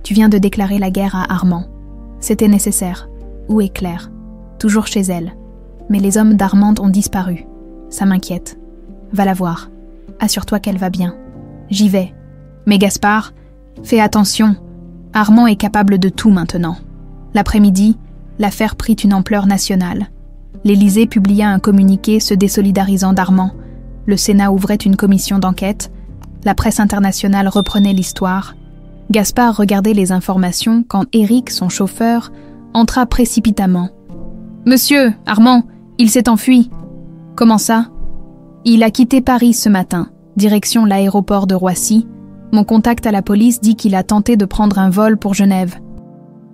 Tu viens de déclarer la guerre à Armand. C'était nécessaire. Où est Claire? Toujours chez elle. Mais les hommes d'Armande ont disparu. Ça m'inquiète. Va la voir. Assure-toi qu'elle va bien. J'y vais. Mais Gaspard, fais attention. Armand est capable de tout maintenant. L'après-midi, l'affaire prit une ampleur nationale. L'Élysée publia un communiqué se désolidarisant d'Armand. Le Sénat ouvrait une commission d'enquête. La presse internationale reprenait l'histoire. Gaspard regardait les informations quand Éric, son chauffeur, entra précipitamment. « Monsieur, Armand, il s'est enfui. »« Comment ça ?»« Il a quitté Paris ce matin, direction l'aéroport de Roissy. Mon contact à la police dit qu'il a tenté de prendre un vol pour Genève,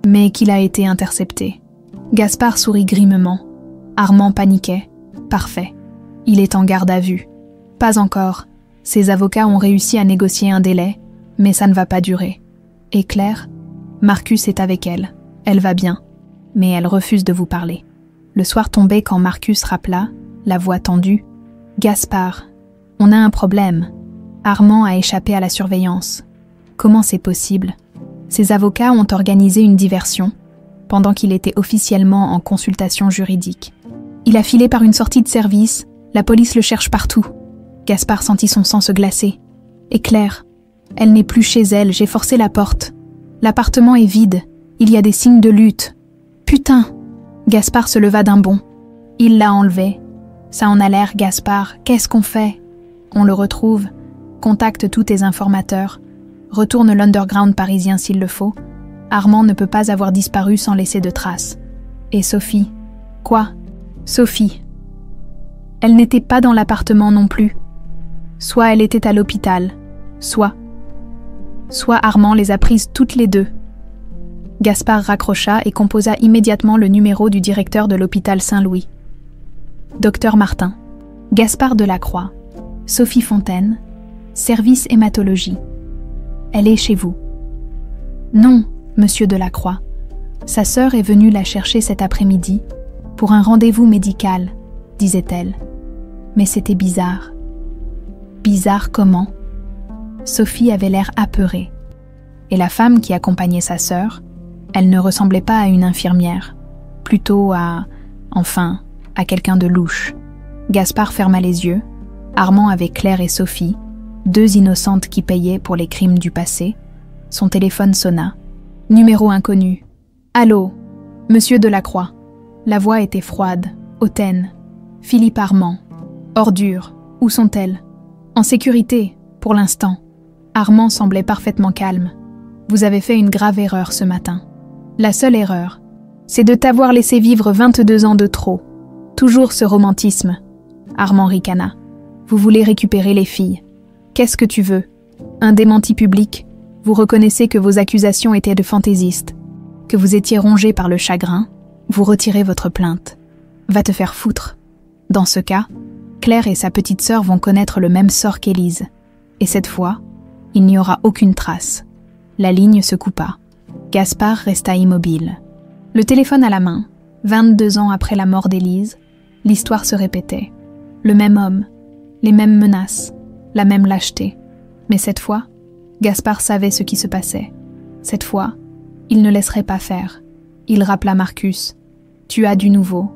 mais qu'il a été intercepté. » Gaspard sourit grimement. Armand paniquait. « Parfait. Il est en garde à vue. »« Pas encore. Ses avocats ont réussi à négocier un délai, mais ça ne va pas durer. » Et Claire, Marcus est avec elle. Elle va bien, mais elle refuse de vous parler. Le soir tombait quand Marcus rappela, la voix tendue. « Gaspard, on a un problème. Armand a échappé à la surveillance. Comment c'est possible? Ses avocats ont organisé une diversion, pendant qu'il était officiellement en consultation juridique. Il a filé par une sortie de service, la police le cherche partout. » Gaspard sentit son sang se glacer. « Et Claire, elle n'est plus chez elle, j'ai forcé la porte. L'appartement est vide, il y a des signes de lutte. Putain !» Gaspard se leva d'un bond. Il l'a enlevé. Ça en a l'air, Gaspard, qu'est-ce qu'on fait? On le retrouve, contacte tous tes informateurs, retourne l'underground parisien s'il le faut. Armand ne peut pas avoir disparu sans laisser de traces. Et Sophie? Quoi? Sophie. Elle n'était pas dans l'appartement non plus. Soit elle était à l'hôpital, soit Armand les a prises toutes les deux. Gaspard raccrocha et composa immédiatement le numéro du directeur de l'hôpital Saint-Louis. Docteur Martin, Gaspard Delacroix, Sophie Fontaine, service hématologie. Elle est chez vous. Non, monsieur Delacroix. Sa sœur est venue la chercher cet après-midi pour un rendez-vous médical, disait-elle. Mais c'était bizarre. Bizarre comment? Sophie avait l'air apeurée. Et la femme qui accompagnait sa sœur, elle ne ressemblait pas à une infirmière, plutôt à quelqu'un de louche. Gaspard ferma les yeux. Armand avait Claire et Sophie, deux innocentes qui payaient pour les crimes du passé. Son téléphone sonna. Numéro inconnu. Allô, Monsieur Delacroix. La voix était froide, hautaine. Philippe Armand. Ordure. Où sont-elles? En sécurité, pour l'instant. Armand semblait parfaitement calme. Vous avez fait une grave erreur ce matin. La seule erreur, c'est de t'avoir laissé vivre 22 ans de trop. Toujours ce romantisme. Armand ricana. Vous voulez récupérer les filles. Qu'est-ce que tu veux? Un démenti public? Vous reconnaissez que vos accusations étaient de fantaisistes, que vous étiez rongé par le chagrin, vous retirez votre plainte. Va te faire foutre. Dans ce cas, Claire et sa petite sœur vont connaître le même sort qu'Élise. Et cette fois, il n'y aura aucune trace. La ligne se coupa. Gaspard resta immobile. Le téléphone à la main, 22 ans après la mort d'Élise, l'histoire se répétait. Le même homme, les mêmes menaces, la même lâcheté. Mais cette fois, Gaspard savait ce qui se passait. Cette fois, il ne laisserait pas faire. Il rappela Marcus. « Tu as du nouveau. »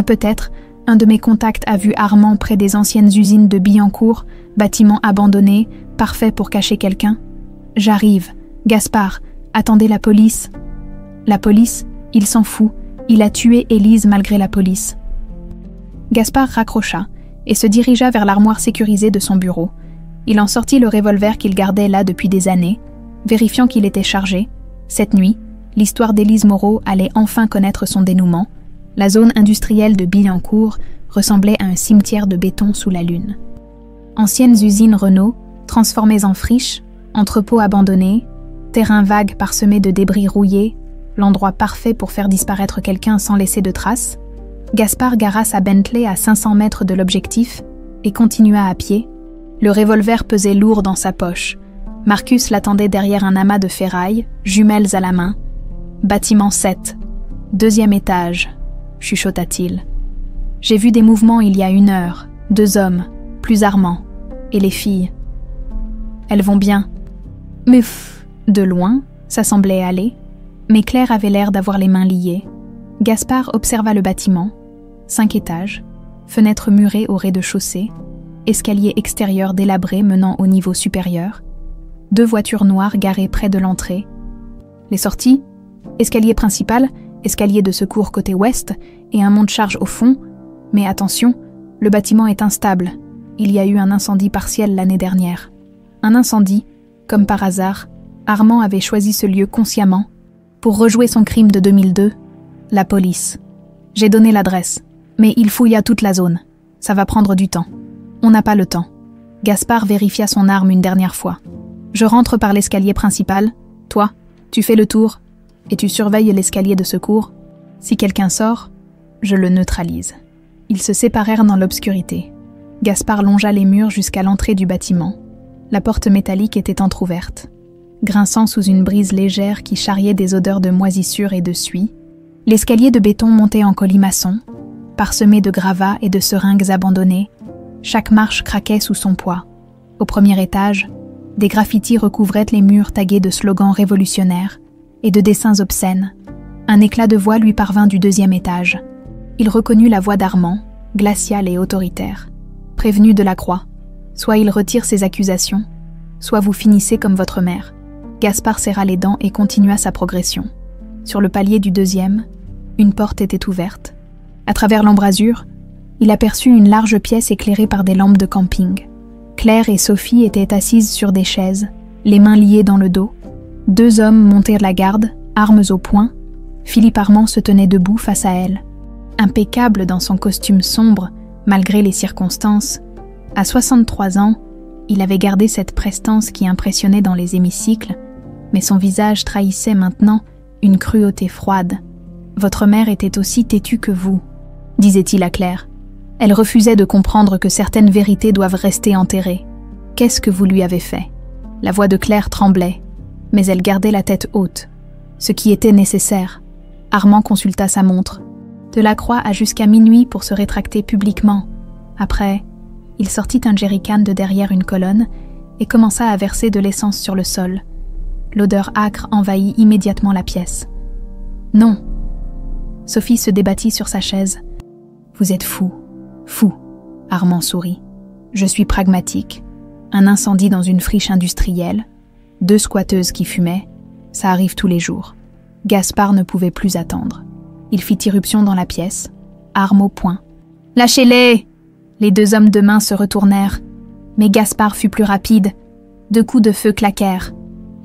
Peut-être, un de mes contacts a vu Armand près des anciennes usines de Billancourt, bâtiment abandonné, parfait pour cacher quelqu'un. « J'arrive. Gaspard, attendez la police. » La police, il s'en fout. Il a tué Élise malgré la police. Gaspard raccrocha et se dirigea vers l'armoire sécurisée de son bureau. Il en sortit le revolver qu'il gardait là depuis des années, vérifiant qu'il était chargé. Cette nuit, l'histoire d'Élise Moreau allait enfin connaître son dénouement. La zone industrielle de Billancourt ressemblait à un cimetière de béton sous la lune. Anciennes usines Renault, transformées en friches, entrepôts abandonnés, terrains vagues parsemés de débris rouillés, l'endroit parfait pour faire disparaître quelqu'un sans laisser de traces. Gaspard gara sa Bentley à 500 mètres de l'objectif et continua à pied. Le revolver pesait lourd dans sa poche. Marcus l'attendait derrière un amas de ferrailles, jumelles à la main. « Bâtiment 7, 2e étage », chuchota-t-il. « J'ai vu des mouvements il y a 1 heure, 2 hommes, plus Armand, et les filles. Elles vont bien. » Mais de loin, ça semblait aller. Mais Claire avait l'air d'avoir les mains liées. Gaspard observa le bâtiment, 5 étages, fenêtres murées au rez-de-chaussée, escalier extérieur délabré menant au niveau supérieur, 2 voitures noires garées près de l'entrée. Les sorties, escalier principal, escalier de secours côté ouest et un monte-charge au fond. Mais attention, le bâtiment est instable. Il y a eu un incendie partiel l'année dernière. Un incendie, comme par hasard, Armand avait choisi ce lieu consciemment pour rejouer son crime de 2002. La police. J'ai donné l'adresse, mais il fouilla toute la zone. Ça va prendre du temps. On n'a pas le temps. Gaspard vérifia son arme une dernière fois. Je rentre par l'escalier principal. Toi, tu fais le tour et tu surveilles l'escalier de secours. Si quelqu'un sort, je le neutralise. Ils se séparèrent dans l'obscurité. Gaspard longea les murs jusqu'à l'entrée du bâtiment. La porte métallique était entr'ouverte, grinçant sous une brise légère qui charriait des odeurs de moisissure et de suie. L'escalier de béton montait en colimaçon, parsemé de gravats et de seringues abandonnées. Chaque marche craquait sous son poids. Au premier étage, des graffitis recouvraient les murs tagués de slogans révolutionnaires et de dessins obscènes. Un éclat de voix lui parvint du 2e étage. Il reconnut la voix d'Armand, glaciale et autoritaire. Prévenu Delacroix, soit il retire ses accusations, soit vous finissez comme votre mère. Gaspard serra les dents et continua sa progression. Sur le palier du 2e, une porte était ouverte. À travers l'embrasure, il aperçut une large pièce éclairée par des lampes de camping. Claire et Sophie étaient assises sur des chaises, les mains liées dans le dos. 2 hommes montaient la garde, armes au poing. Philippe Armand se tenait debout face à elles. Impeccable dans son costume sombre, malgré les circonstances, à 63 ans, il avait gardé cette prestance qui impressionnait dans les hémicycles, mais son visage trahissait maintenant une cruauté froide. « Votre mère était aussi têtue que vous », disait-il à Claire. Elle refusait de comprendre que certaines vérités doivent rester enterrées. Qu'est-ce que vous lui avez fait? La voix de Claire tremblait, mais elle gardait la tête haute. Ce qui était nécessaire, Armand consulta sa montre. Delacroix a jusqu'à minuit pour se rétracter publiquement. Après, il sortit un jerrycan de derrière une colonne et commença à verser de l'essence sur le sol. L'odeur âcre envahit immédiatement la pièce. « Non !» Sophie se débattit sur sa chaise. « Vous êtes fou, fou !» Armand sourit. « Je suis pragmatique. Un incendie dans une friche industrielle, 2 squatteuses qui fumaient, ça arrive tous les jours. » Gaspard ne pouvait plus attendre. Il fit irruption dans la pièce, arme au poing. « Lâchez-les !» Les 2 hommes de main se retournèrent. Mais Gaspard fut plus rapide. 2 coups de feu claquèrent.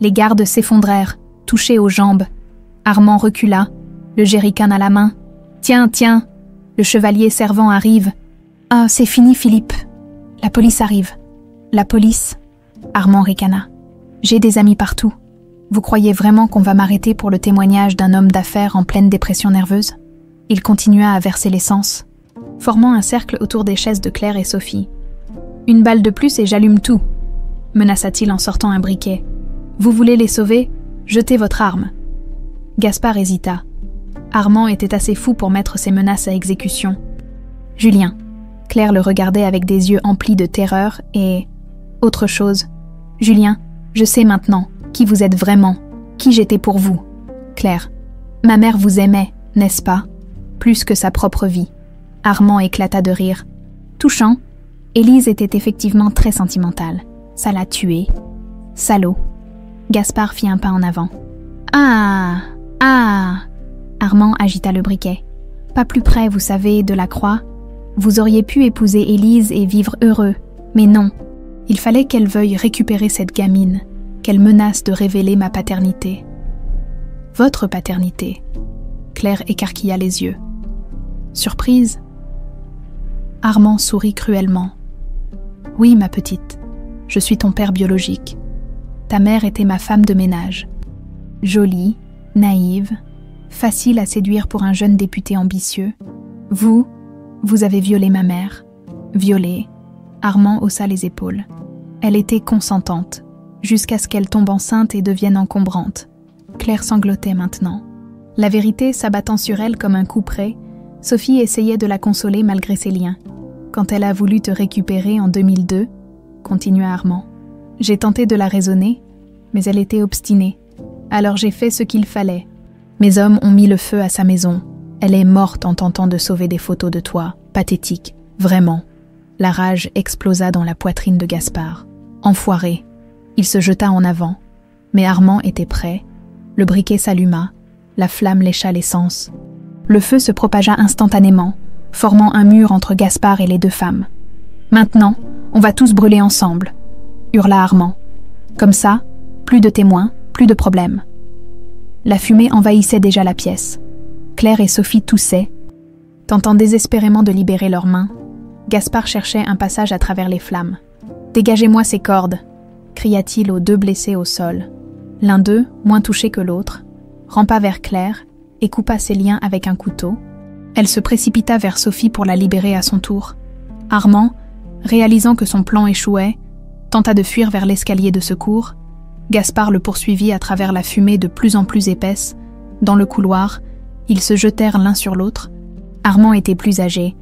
Les gardes s'effondrèrent, touchés aux jambes. Armand recula, le jerrycan à la main. « Tiens, tiens !» Le chevalier servant arrive. « Ah, c'est fini, Philippe. La police arrive. »« La police ?» Armand ricana. « J'ai des amis partout. Vous croyez vraiment qu'on va m'arrêter pour le témoignage d'un homme d'affaires en pleine dépression nerveuse ?» Il continua à verser l'essence, formant un cercle autour des chaises de Claire et Sophie. « Une balle de plus et j'allume tout !» menaça-t-il en sortant un briquet. « Vous voulez les sauver? Jetez votre arme !» Gaspard hésita. Armand était assez fou pour mettre ses menaces à exécution. « Julien !» Claire le regardait avec des yeux emplis de terreur et... autre chose. « Julien, je sais maintenant qui vous êtes vraiment, qui j'étais pour vous. » Claire. « Ma mère vous aimait, n'est-ce pas? Plus que sa propre vie. » Armand éclata de rire. Touchant, Élise était effectivement très sentimentale. Ça l'a tuée. Salaud. Gaspard fit un pas en avant. « Ah! Ah !» Armand agita le briquet. « Pas plus près, vous savez, Delacroix. Vous auriez pu épouser Élise et vivre heureux, mais non. Il fallait qu'elle veuille récupérer cette gamine, qu'elle menace de révéler ma paternité. »« Votre paternité ?» Claire écarquilla les yeux. « Surprise ?» Armand sourit cruellement. « Oui, ma petite, je suis ton père biologique. Ta mère était ma femme de ménage. Jolie, naïve, facile à séduire pour un jeune député ambitieux. Vous avez violé ma mère. Violé. » Armand haussa les épaules. Elle était consentante, jusqu'à ce qu'elle tombe enceinte et devienne encombrante. Claire sanglotait maintenant. La vérité s'abattant sur elle comme un coup près, Sophie essayait de la consoler malgré ses liens. « Quand elle a voulu te récupérer en 2002, » continua Armand, « j'ai tenté de la raisonner, mais elle était obstinée. Alors j'ai fait ce qu'il fallait. Mes hommes ont mis le feu à sa maison. Elle est morte en tentant de sauver des photos de toi. Pathétique, vraiment. » La rage explosa dans la poitrine de Gaspard. Enfoiré. Il se jeta en avant. Mais Armand était prêt. Le briquet s'alluma. La flamme lécha l'essence. Le feu se propagea instantanément, formant un mur entre Gaspard et les 2 femmes. « Maintenant, on va tous brûler ensemble !» hurla Armand. Comme ça, plus de témoins, plus de problèmes. La fumée envahissait déjà la pièce. Claire et Sophie toussaient. Tentant désespérément de libérer leurs mains, Gaspard cherchait un passage à travers les flammes. « Dégagez-moi ces cordes !» cria-t-il aux 2 blessés au sol. L'un d'eux, moins touché que l'autre, rampa vers Claire et coupa ses liens avec un couteau. Elle se précipita vers Sophie pour la libérer à son tour. Armand, réalisant que son plan échouait, tenta de fuir vers l'escalier de secours. Gaspard le poursuivit à travers la fumée de plus en plus épaisse. Dans le couloir, ils se jetèrent l'un sur l'autre. Armand était plus âgé,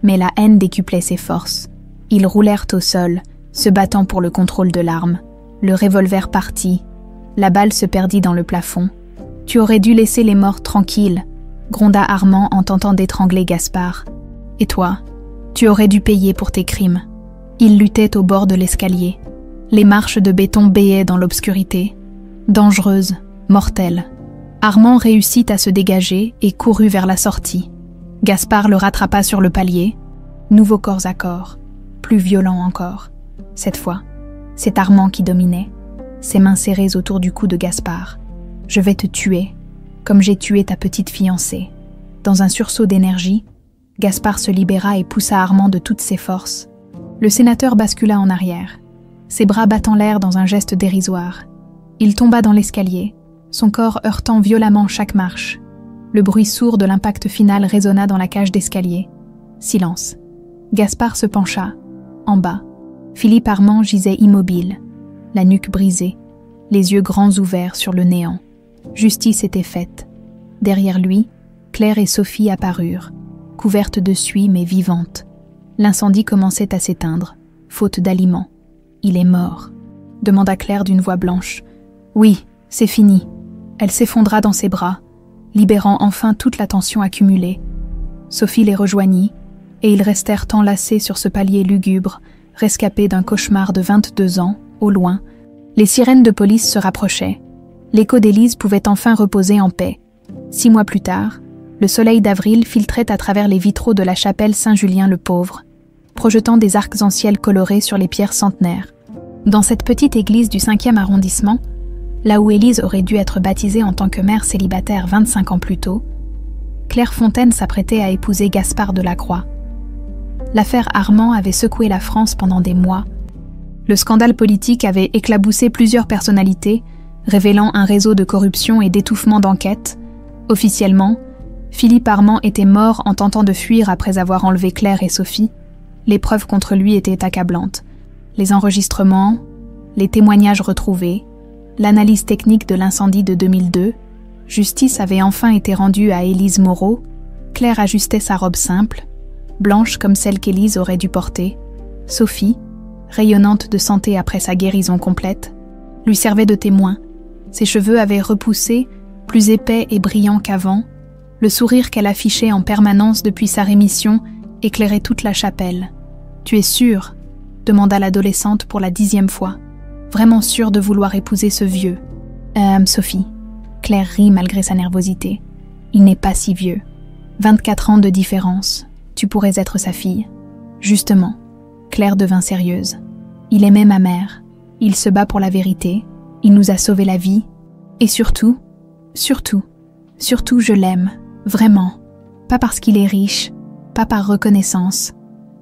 mais la haine décuplait ses forces. Ils roulèrent au sol, se battant pour le contrôle de l'arme. Le revolver partit. La balle se perdit dans le plafond. « Tu aurais dû laisser les morts tranquilles », gronda Armand en tentant d'étrangler Gaspard. « Et toi, tu aurais dû payer pour tes crimes. » Il luttait au bord de l'escalier. Les marches de béton béaient dans l'obscurité. Dangereuses, mortelles. Armand réussit à se dégager et courut vers la sortie. Gaspard le rattrapa sur le palier. Nouveau corps à corps, plus violent encore. Cette fois, c'est Armand qui dominait, ses mains serrées autour du cou de Gaspard. « Je vais te tuer, comme j'ai tué ta petite fiancée. » Dans un sursaut d'énergie, Gaspard se libéra et poussa Armand de toutes ses forces. Le sénateur bascula en arrière, ses bras battant l'air dans un geste dérisoire. Il tomba dans l'escalier, son corps heurtant violemment chaque marche. Le bruit sourd de l'impact final résonna dans la cage d'escalier. Silence. Gaspard se pencha. En bas, Philippe Armand gisait immobile, la nuque brisée, les yeux grands ouverts sur le néant. Justice était faite. Derrière lui, Claire et Sophie apparurent, couvertes de suie mais vivantes. L'incendie commençait à s'éteindre, faute d'aliments. « Il est mort », demanda Claire d'une voix blanche. « Oui, c'est fini. » Elle s'effondra dans ses bras, libérant enfin toute la tension accumulée. Sophie les rejoignit, et ils restèrent enlacés sur ce palier lugubre, rescapés d'un cauchemar de 22 ans, au loin. Les sirènes de police se rapprochaient. L'écho d'Élise pouvait enfin reposer en paix. 6 mois plus tard, le soleil d'avril filtrait à travers les vitraux de la chapelle Saint-Julien-le-Pauvre, projetant des arcs-en-ciel colorés sur les pierres centenaires. Dans cette petite église du 5e arrondissement, là où Élise aurait dû être baptisée en tant que mère célibataire 25 ans plus tôt, Claire Fontaine s'apprêtait à épouser Gaspard Delacroix. L'affaire Armand avait secoué la France pendant des mois. Le scandale politique avait éclaboussé plusieurs personnalités, révélant un réseau de corruption et d'étouffement d'enquête. Officiellement, Philippe Armand était mort en tentant de fuir après avoir enlevé Claire et Sophie. Les preuves contre lui étaient accablantes. Les enregistrements, les témoignages retrouvés, l'analyse technique de l'incendie de 2002, justice avait enfin été rendue à Élise Moreau. Claire ajustait sa robe simple, blanche comme celle qu'Élise aurait dû porter. Sophie, rayonnante de santé après sa guérison complète, lui servait de témoin. Ses cheveux avaient repoussé, plus épais et brillants qu'avant. Le sourire qu'elle affichait en permanence depuis sa rémission éclairait toute la chapelle. « Tu es sûre ?» demanda l'adolescente pour la 10e fois. « Vraiment sûre de vouloir épouser ce vieux ?» Sophie. Claire rit malgré sa nervosité. « Il n'est pas si vieux. 24 ans de différence. Tu pourrais être sa fille. » Justement, Claire devint sérieuse. « Il aimait ma mère. Il se bat pour la vérité. Il nous a sauvé la vie. Et surtout, je l'aime. Vraiment. Pas parce qu'il est riche, pas par reconnaissance.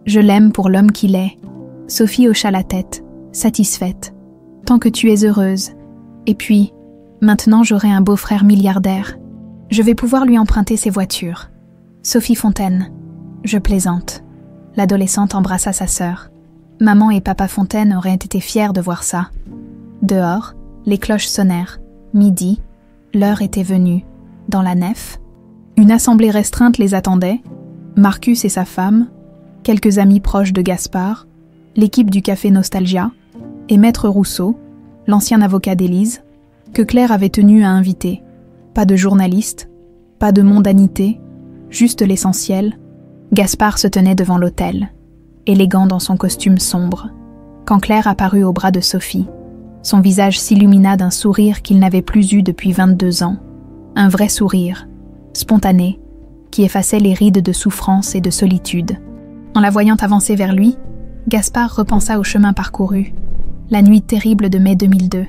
Je l'aime pour l'homme qu'il est. » Sophie hocha la tête, satisfaite. « Tant que tu es heureuse. Et puis, maintenant j'aurai un beau-frère milliardaire. Je vais pouvoir lui emprunter ses voitures. » Sophie Fontaine. Je plaisante. L'adolescente embrassa sa sœur. Maman et papa Fontaine auraient été fiers de voir ça. Dehors, les cloches sonnèrent. Midi, l'heure était venue. Dans la nef, une assemblée restreinte les attendait. Marcus et sa femme, quelques amis proches de Gaspard, l'équipe du Café Nostalgia, et Maître Rousseau, l'ancien avocat d'Élise, que Claire avait tenu à inviter. Pas de journalistes, pas de mondanité, juste l'essentiel. Gaspard se tenait devant l'autel, élégant dans son costume sombre, quand Claire apparut au bras de Sophie. Son visage s'illumina d'un sourire qu'il n'avait plus eu depuis 22 ans. Un vrai sourire, spontané, qui effaçait les rides de souffrance et de solitude. En la voyant avancer vers lui, Gaspard repensa au chemin parcouru, la nuit terrible de mai 2002,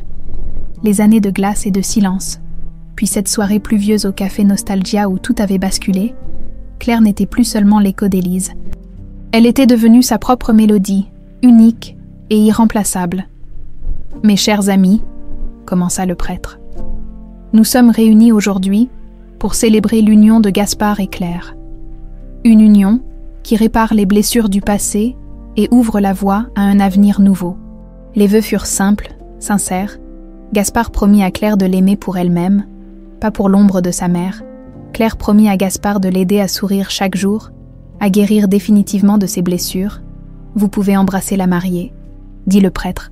les années de glace et de silence, puis cette soirée pluvieuse au Café Nostalgia où tout avait basculé. Claire n'était plus seulement l'écho d'Élise. Elle était devenue sa propre mélodie, unique et irremplaçable. « Mes chers amis, » commença le prêtre, « nous sommes réunis aujourd'hui pour célébrer l'union de Gaspard et Claire. Une union qui répare les blessures du passé et ouvre la voie à un avenir nouveau. » Les vœux furent simples, sincères. Gaspard promit à Claire de l'aimer pour elle-même, pas pour l'ombre de sa mère. Claire promit à Gaspard de l'aider à sourire chaque jour, à guérir définitivement de ses blessures. « Vous pouvez embrasser la mariée, » dit le prêtre.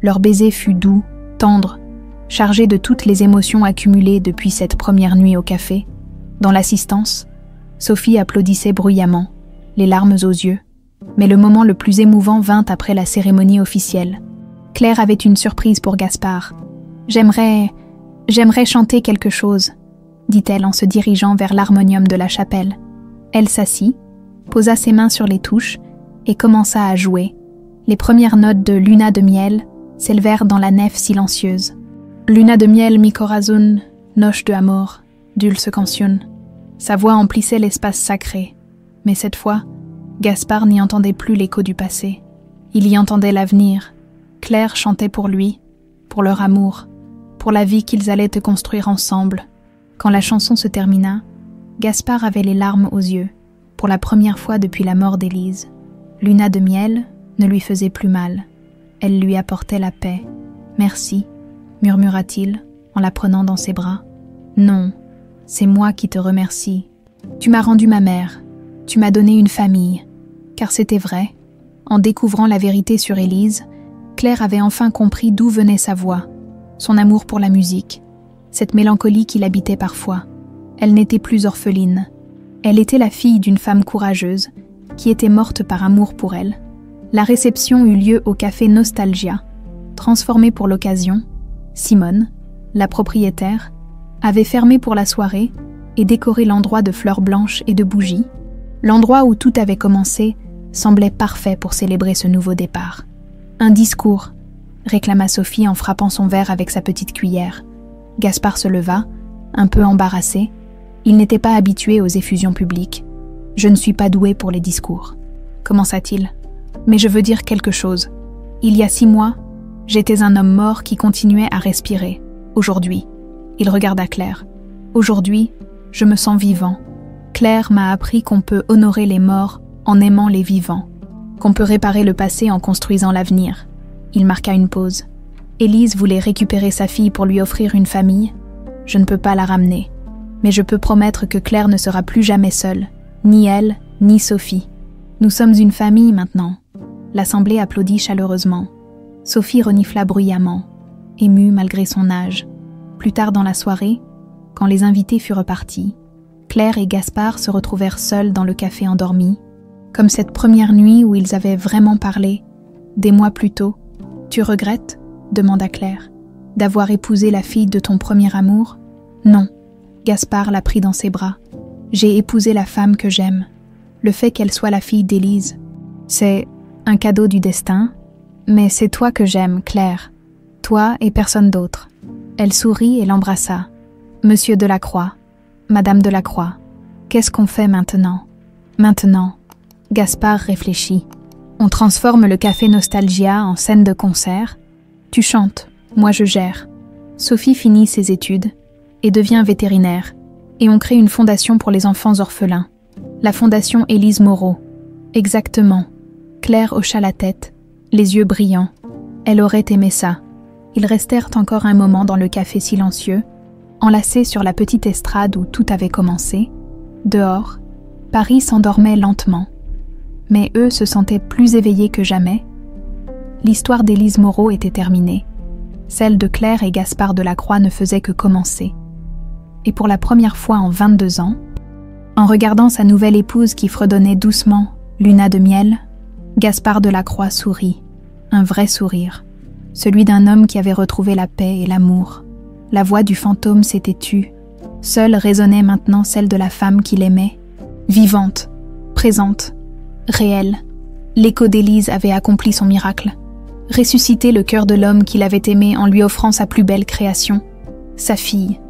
Leur baiser fut doux, tendre, chargé de toutes les émotions accumulées depuis cette première nuit au café. Dans l'assistance, Sophie applaudissait bruyamment, les larmes aux yeux. Mais le moment le plus émouvant vint après la cérémonie officielle. Claire avait une surprise pour Gaspard. « J'aimerais chanter quelque chose », dit-elle en se dirigeant vers l'harmonium de la chapelle. Elle s'assit, posa ses mains sur les touches et commença à jouer. Les premières notes de Luna de miel s'élevèrent dans la nef silencieuse. Luna de miel mi corazón, noche de amor, dulce canción. Sa voix emplissait l'espace sacré, mais cette fois, Gaspard n'y entendait plus l'écho du passé. Il y entendait l'avenir. Claire chantait pour lui, pour leur amour, pour la vie qu'ils allaient construire ensemble. Quand la chanson se termina, Gaspard avait les larmes aux yeux, pour la première fois depuis la mort d'Élise. Luna de miel ne lui faisait plus mal. Elle lui apportait la paix. « Merci », murmura-t-il en la prenant dans ses bras. « Non, c'est moi qui te remercie. Tu m'as rendu ma mère, tu m'as donné une famille. » Car c'était vrai. En découvrant la vérité sur Élise, Claire avait enfin compris d'où venait sa voix, son amour pour la musique, cette mélancolie qui l'habitait parfois. Elle n'était plus orpheline. Elle était la fille d'une femme courageuse, qui était morte par amour pour elle. La réception eut lieu au café Nostalgia. Transformé pour l'occasion, Simone, la propriétaire, avait fermé pour la soirée et décoré l'endroit de fleurs blanches et de bougies. L'endroit où tout avait commencé semblait parfait pour célébrer ce nouveau départ. « Un discours », réclama Sophie en frappant son verre avec sa petite cuillère. Gaspard se leva, un peu embarrassé. Il n'était pas habitué aux effusions publiques. « Je ne suis pas doué pour les discours. » commença-t-il. « Mais je veux dire quelque chose. Il y a 6 mois, j'étais un homme mort qui continuait à respirer. Aujourd'hui, » il regarda Claire. « Aujourd'hui, je me sens vivant. Claire m'a appris qu'on peut honorer les morts en aimant les vivants, qu'on peut réparer le passé en construisant l'avenir. » Il marqua une pause. Élise voulait récupérer sa fille pour lui offrir une famille. Je ne peux pas la ramener, mais je peux promettre que Claire ne sera plus jamais seule, ni elle, ni Sophie. Nous sommes une famille maintenant. L'assemblée applaudit chaleureusement. Sophie renifla bruyamment, émue malgré son âge. Plus tard dans la soirée, quand les invités furent partis, Claire et Gaspard se retrouvèrent seuls dans le café endormi, comme cette première nuit où ils avaient vraiment parlé, des mois plus tôt. « Tu regrettes ?» demanda Claire. « D'avoir épousé la fille de ton premier amour ?»« Non. » Gaspard la prit dans ses bras. « J'ai épousé la femme que j'aime. Le fait qu'elle soit la fille d'Élise, c'est un cadeau du destin, mais c'est toi que j'aime, Claire. Toi et personne d'autre. » Elle sourit et l'embrassa. « Monsieur Delacroix, Madame Delacroix, qu'est-ce qu'on fait maintenant ?»« Maintenant ?» Gaspard réfléchit. « On transforme le café Nostalgia en scène de concert. Tu chantes, moi je gère. » Sophie finit ses études et devient vétérinaire, et on crée une fondation pour les enfants orphelins. La fondation Élise Moreau. Exactement. Claire hocha la tête, les yeux brillants. Elle aurait aimé ça. Ils restèrent encore un moment dans le café silencieux, enlacés sur la petite estrade où tout avait commencé. Dehors, Paris s'endormait lentement. Mais eux se sentaient plus éveillés que jamais. L'histoire d'Élise Moreau était terminée. Celle de Claire et Gaspard Delacroix ne faisait que commencer. Et pour la première fois en 22 ans, en regardant sa nouvelle épouse qui fredonnait doucement, Luna de miel, Gaspard Delacroix sourit, un vrai sourire, celui d'un homme qui avait retrouvé la paix et l'amour. La voix du fantôme s'était tue, seule résonnait maintenant celle de la femme qu'il aimait, vivante, présente, réelle. L'écho d'Élise avait accompli son miracle, ressuscité le cœur de l'homme qu'il avait aimé en lui offrant sa plus belle création, sa fille.